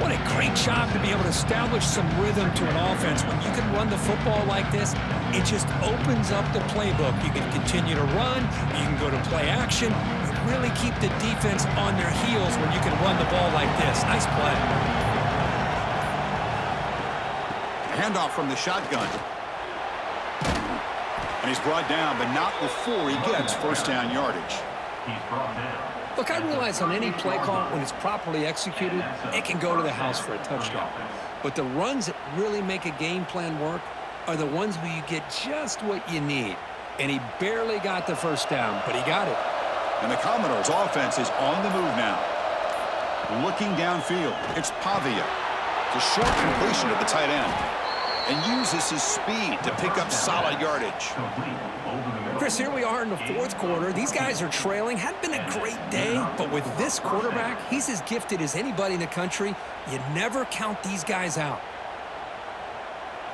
What a great job to be able to establish some rhythm to an offense. When you can run the football like this, it just opens up the playbook. You can continue to run. You can go to play action. You really keep the defense on their heels when you can run the ball like this. Nice play. Handoff from the shotgun. And he's brought down, but not before he gets first down yardage. He's brought down. Look, I realize on any play call, when it's properly executed, it can go to the house for a touchdown. But the runs that really make a game plan work are the ones where you get just what you need. And he barely got the first down, but he got it. And the Commodores' offense is on the move now. Looking downfield, it's Pavia. The short completion of the tight end. And uses his speed to pick up solid yardage. Chris, here we are in the fourth quarter. These guys are trailing. Hadn't been a great day, but with this quarterback, he's as gifted as anybody in the country. You never count these guys out.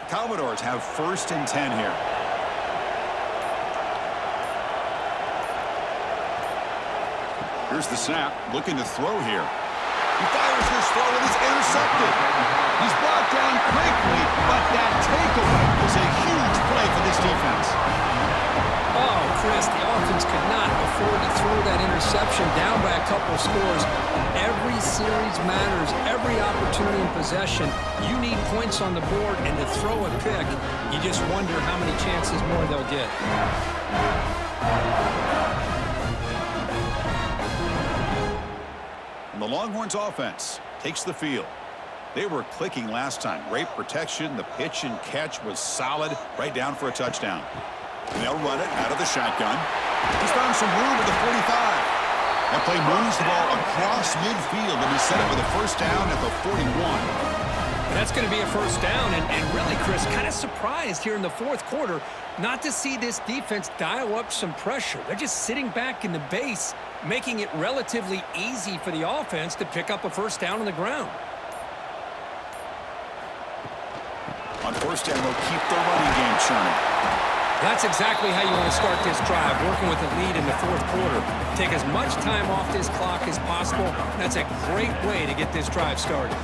Commodores have first and 10 here. Here's the snap, looking to throw here. He fires this throw and it's intercepted. He's brought down quickly, but that takeaway is a huge play for this defense. Oh, Chris, the offense could not afford to throw that interception down by a couple of scores. Every series matters. Every opportunity in possession. You need points on the board, and to throw a pick, you just wonder how many chances more they'll get. And the Longhorns offense takes the field. They were clicking last time. Great protection. The pitch and catch was solid. Right down for a touchdown. And they'll run it out of the shotgun. He's found some room at the 45. That play moves the ball across midfield, and he set it with a first down at the 41. That's going to be a first down, and really, Chris, kind of surprised here in the fourth quarter not to see this defense dial up some pressure. They're just sitting back in the base, making it relatively easy for the offense to pick up a first down on the ground. On first down, they'll keep the running game churning. That's exactly how you want to start this drive, working with a lead in the fourth quarter. Take as much time off this clock as possible. That's a great way to get this drive started.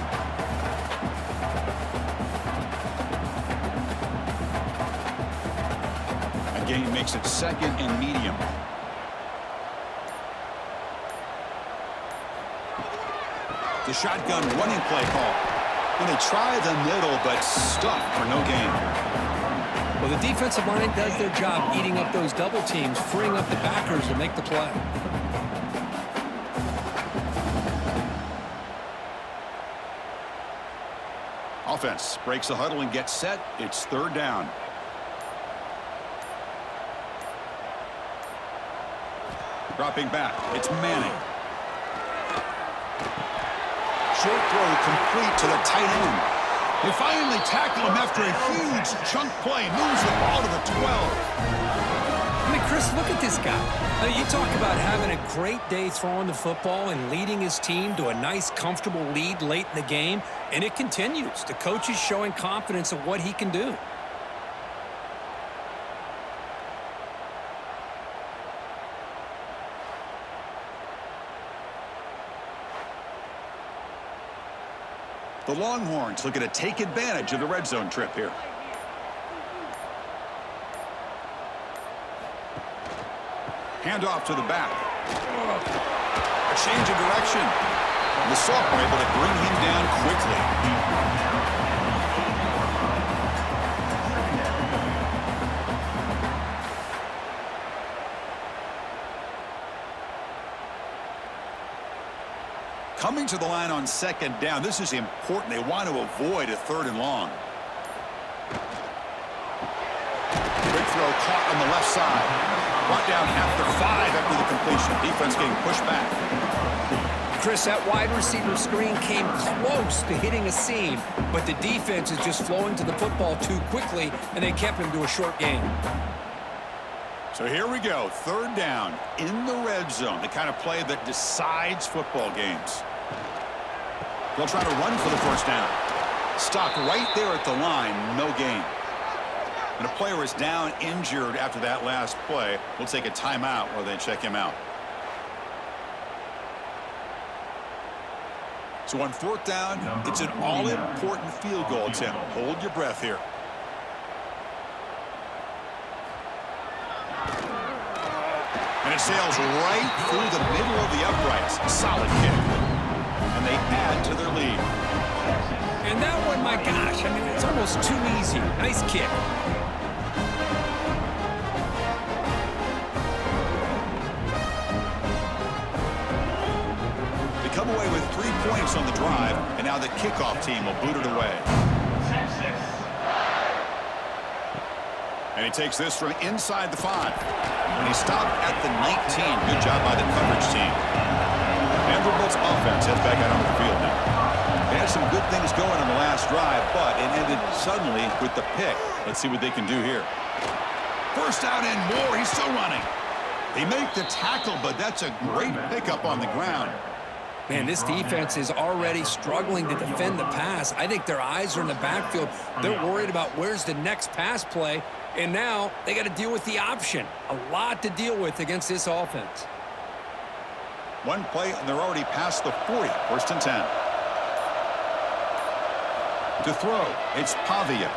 That gain makes it second and medium. The shotgun running play call. And they try the middle, but stuck for no gain. Well, the defensive line does their job eating up those double teams, freeing up the backers to make the play. Offense breaks the huddle and gets set. It's third down. Dropping back, it's Manning. Short throw complete to the tight end. They finally tackle him after a huge chunk play. Moves the ball to the 12. I mean, Chris, look at this guy. You talk about having a great day throwing the football and leading his team to a nice, comfortable lead late in the game, and it continues. The coach is showing confidence of what he can do. The Longhorns looking to take advantage of the red zone trip here. Handoff to the back. A change of direction. The sophomore able to bring him down quickly. Coming to the line on second down. This is important. They want to avoid a 3rd and long. Quick throw caught on the left side. Brought down after 5 after the completion. Defense getting pushed back. Chris, that wide receiver screen came close to hitting a seam, but the defense is just flowing to the football too quickly, and they kept him to a short gain. So here we go. 3rd down in the red zone. The kind of play that decides football games. They'll try to run for the 1st down. Stopped right there at the line. No gain. And a player is down injured after that last play. We'll take a timeout while they check him out. So on 4th down, it's an all-important field goal attempt. Hold your breath here. And it sails right through the middle of the uprights. Solid kick. And they add to their lead. And that one, my gosh, I mean, it's almost too easy. Nice kick. They come away with 3 points on the drive, and now the kickoff team will boot it away. And he takes this from inside the 5. And he stopped at the 19. Good job by the coverage team. Vanderbilt's offense heads back out on the field now. They had some good things going on the last drive, but it ended suddenly with the pick. Let's see what they can do here. 1st down and more. He's still running. They make the tackle, but that's a great pickup on the ground. Man, this defense is already struggling to defend the pass. I think their eyes are in the backfield. They're worried about where's the next pass play, and now they got to deal with the option. A lot to deal with against this offense. One play, and they're already past the 40. 1st and 10. To throw, it's Pavia.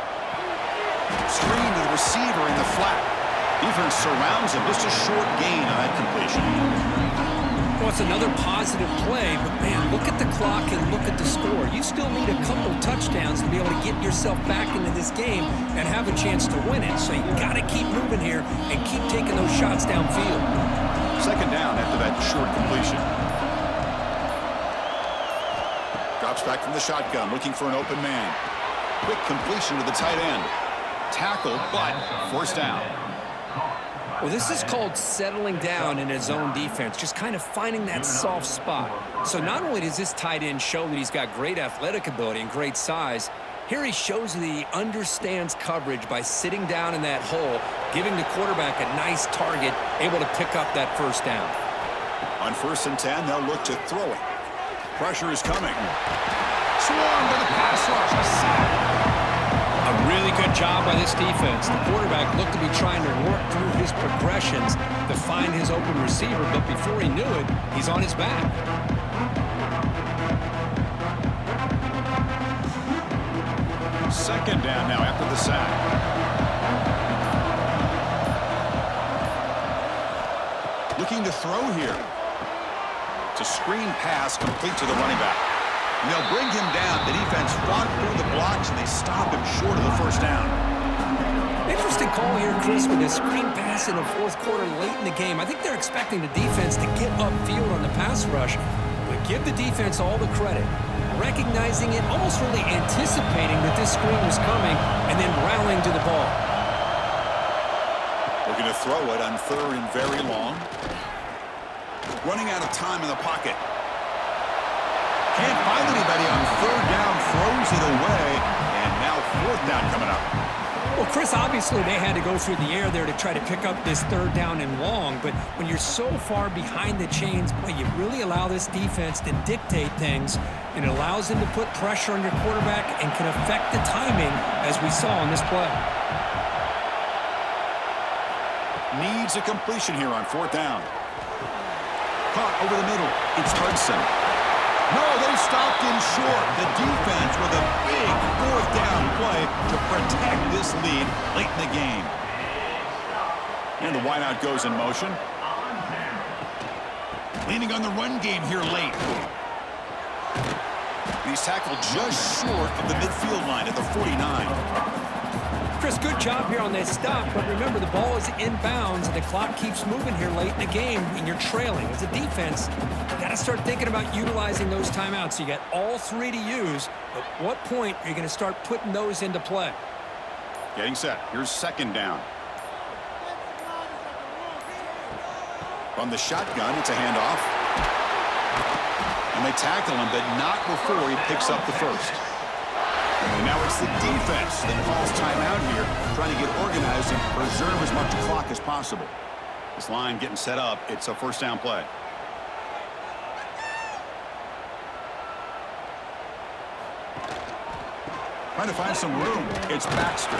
Screen to the receiver in the flat. Defense surrounds him. Just a short gain on that completion. Well, it's another positive play, but man, look at the clock and look at the score. You still need a couple touchdowns to be able to get yourself back into this game and have a chance to win it. So you got to keep moving here and keep taking those shots downfield. 2nd down after that short completion. Drops back from the shotgun, looking for an open man. Quick completion to the tight end. Tackle, but 1st down. Well, this is called settling down in his own defense, just kind of finding that soft spot. So not only does this tight end show that he's got great athletic ability and great size, here he shows that he understands coverage by sitting down in that hole, giving the quarterback a nice target, able to pick up that 1st down. On 1st and 10, they'll look to throw it. Pressure is coming. Swarm to the pass rush. A sack. A really good job by this defense. The quarterback looked to be trying to work through his progressions to find his open receiver, but before he knew it, he's on his back. 2nd down now after the sack. Looking to throw here. It's a screen pass complete to the running back. And they'll bring him down. The defense fought through the blocks, and they stop him short of the 1st down. Interesting call here, Chris, with a screen pass in the 4th quarter late in the game. I think they're expecting the defense to get upfield on the pass rush, but give the defense all the credit. Recognizing it, almost really anticipating that this screen was coming, and then rallying to the ball. Looking to throw it on 3rd and very long. Running out of time in the pocket. Can't find anybody on 3rd down, throws it away, fourth down coming up. Well, Chris, obviously they had to go through the air there to try to pick up this third down and long, but when you're so far behind the chains, boy, you really allow this defense to dictate things, and it allows them to put pressure on your quarterback and can affect the timing, as we saw on this play. Needs a completion here on fourth down. Caught over the middle. It's Hudson. No, they stopped him short. The defense with a big fourth down play to protect this lead late in the game. And the wideout goes in motion. Leaning on the run game here late. He's tackled just short of the midfield line at the 49. Chris, good job here on that stop, but remember, the ball is inbounds, and the clock keeps moving here late in the game, and you're trailing. As a defense, you got to start thinking about utilizing those timeouts. You got all three to use. At what point are you going to start putting those into play? Getting set. Here's second down. From the shotgun, it's a handoff. And they tackle him, but not before he picks up the first. And now it's the defense that calls timeout here, trying to get organized and preserve as much clock as possible. This line getting set up. It's a first down play. Trying to find some room. It's Baxter.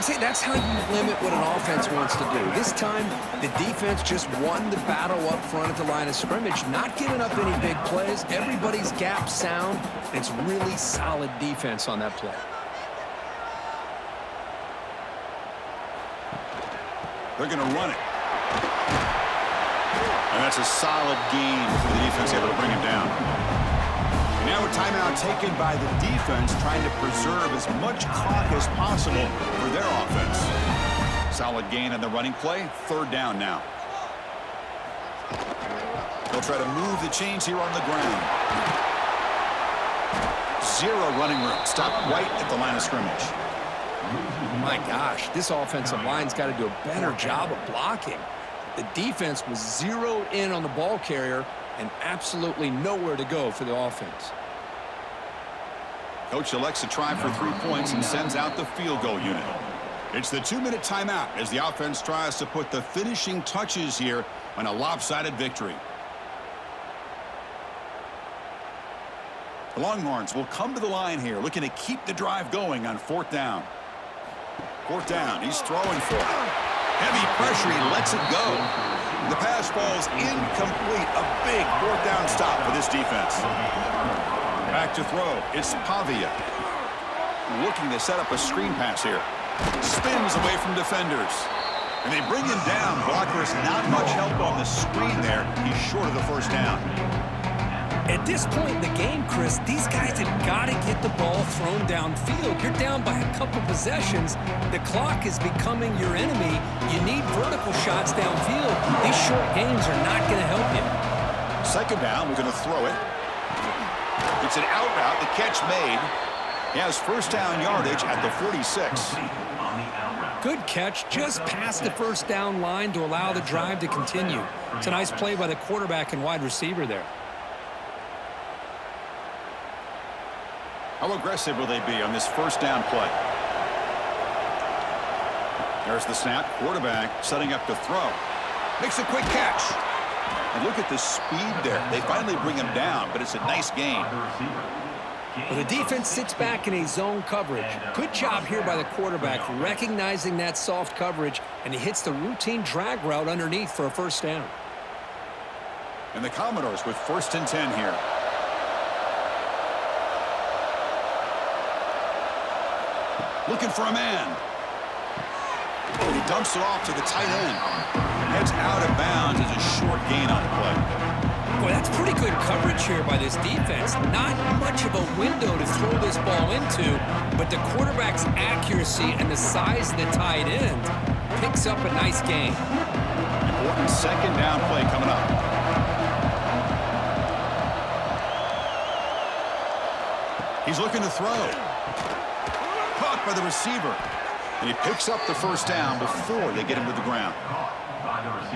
See, that's how you limit what an offense wants to do. This time, the defense just won the battle up front at the line of scrimmage, not giving up any big plays. Everybody's gap sound. It's really solid defense on that play. They're going to run it. And that's a solid gain for the defense, able to bring him down. Now a timeout taken by the defense, trying to preserve as much clock as possible for their offense. Solid gain on the running play. Third down now. They'll try to move the chains here on the ground. Zero running room. Stop right at the line of scrimmage. My gosh, this offensive line's got to do a better job of blocking. The defense was zeroed in on the ball carrier and absolutely nowhere to go for the offense. Coach elects to try for 3 points and sends out the field goal unit. It's the 2-minute timeout as the offense tries to put the finishing touches here on a lopsided victory. The Longhorns will come to the line here, looking to keep the drive going on fourth down. Fourth down, he's throwing for it. Heavy pressure, he lets it go. The pass falls incomplete. A big fourth down stop for this defense. Back to throw. It's Pavia. Looking to set up a screen pass here. Spins away from defenders. And they bring him down. Blockers not much help on the screen there. He's short of the first down. At this point in the game, Chris, these guys have got to get the ball thrown downfield. You're down by a couple possessions. The clock is becoming your enemy. You need vertical shots downfield. These short games are not going to help you. Second down, we're going to throw it. It's an out route. The catch made. He has first down yardage at the 46. Good catch, just past the first down line to allow the drive to continue. It's a nice play by the quarterback and wide receiver there. How aggressive will they be on this first down play? There's the snap. Quarterback setting up to throw. Makes a quick catch. And look at the speed there. They finally bring him down, but it's a nice gain. Well, the defense sits back in a zone coverage. Good job here by the quarterback, recognizing that soft coverage, and he hits the routine drag route underneath for a first down. And the Commodores with 1st and 10 here. Looking for a man. Oh, he dumps it off to the tight end. Heads out of bounds as a short gain on the play. Boy, that's pretty good coverage here by this defense. Not much of a window to throw this ball into, but the quarterback's accuracy and the size of the tight end picks up a nice gain. Important second down play coming up. He's looking to throw. Caught by the receiver. And he picks up the first down before they get him to the ground.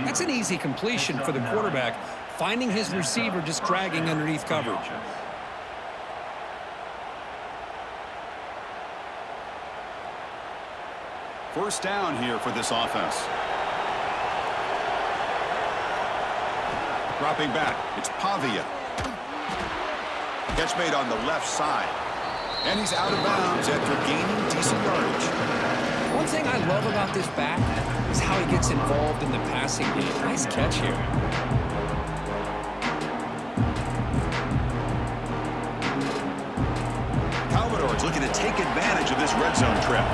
That's an easy completion for the quarterback, finding his receiver just dragging underneath coverage. First down here for this offense. Dropping back, it's Pavia. Catch made on the left side. And he's out of bounds after gaining decent yardage. One thing I love about this back is how he gets involved in the passing game. Nice catch here. Commodores looking to take advantage of this red zone trip.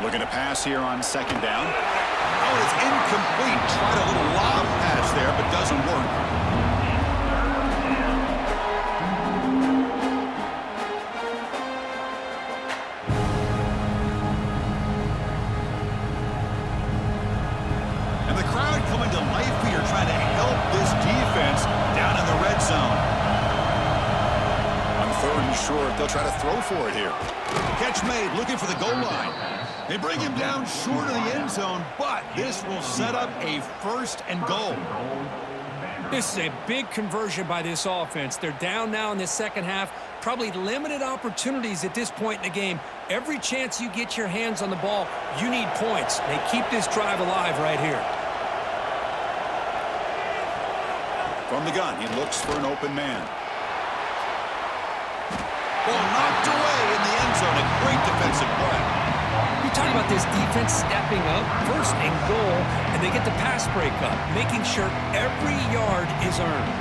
Looking to pass here on second down. Oh, it's incomplete. Tried a little lob pass there, but doesn't work. And the crowd coming to life here, trying to help this defense down in the red zone. On third and short, they'll try to throw for it here. Catch made, looking for the goal line. They bring him down short of the end zone, but this will set up a first and goal. This is a big conversion by this offense. They're down now in the second half. Probably limited opportunities at this point in the game. Every chance you get your hands on the ball, you need points. They keep this drive alive right here. From the gun, he looks for an open man. Ball knocked away in the end zone. A great defensive play. You talk about this defense stepping up, first and goal, and they get the pass breakup, making sure every yard is earned.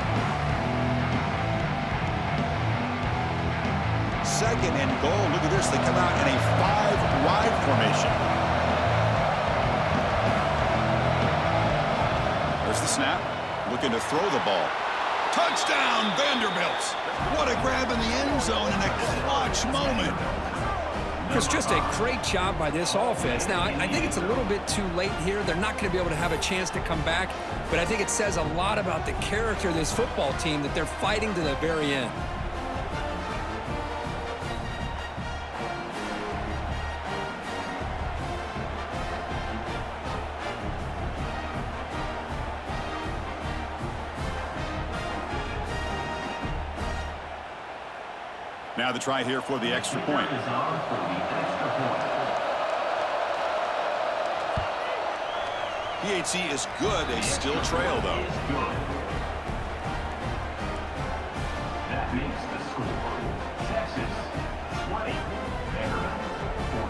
Second and goal. Look at this. They come out in a 5-wide formation. There's the snap. Looking to throw the ball. Touchdown, Vanderbilt. What a grab in the end zone in a clutch moment. It's just a great job by this offense. Now, I think it's a little bit too late here. They're not going to be able to have a chance to come back, but I think it says a lot about the character of this football team that they're fighting to the very end. Now the try here for the extra point. PHC is good. They still trail, though. That makes the score Texas 20, Vanderbilt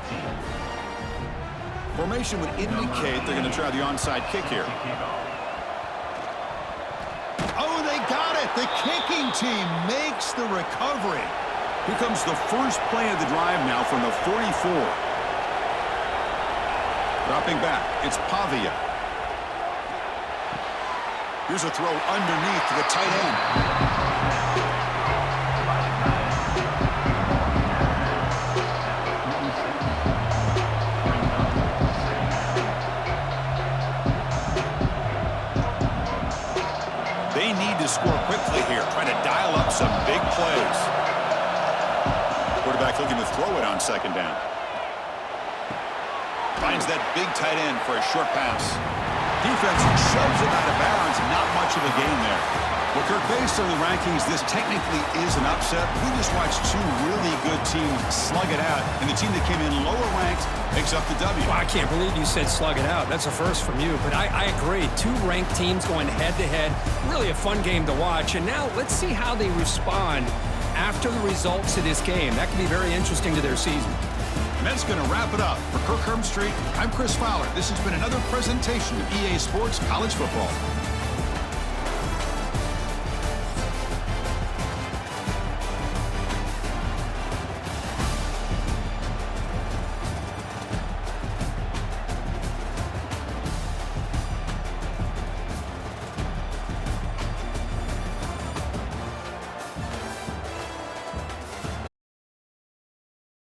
14. Formation would indicate they're going to try the onside kick here. Oh, they got it. The kicking team makes the recovery. Here comes the first play of the drive now from the 44. Dropping back, it's Pavia. Here's a throw underneath to the tight end. They need to score quickly here, trying to dial up some big plays. Quarterback looking to throw it on second down. Finds that big tight end for a short pass. Defense shoves it out of bounds. Not much of a gain there. Well, Kirk, based on the rankings, this technically is an upset. We just watched two really good teams slug it out, and the team that came in lower ranked picks up the W. Well, I can't believe you said slug it out. That's a first from you, but I agree. Two ranked teams going head-to-head. Really a fun game to watch. And now let's see how they respond after the results of this game. That could be very interesting to their season. And that's going to wrap it up. For Kirk Street, I'm Chris Fowler. This has been another presentation of EA Sports College Football.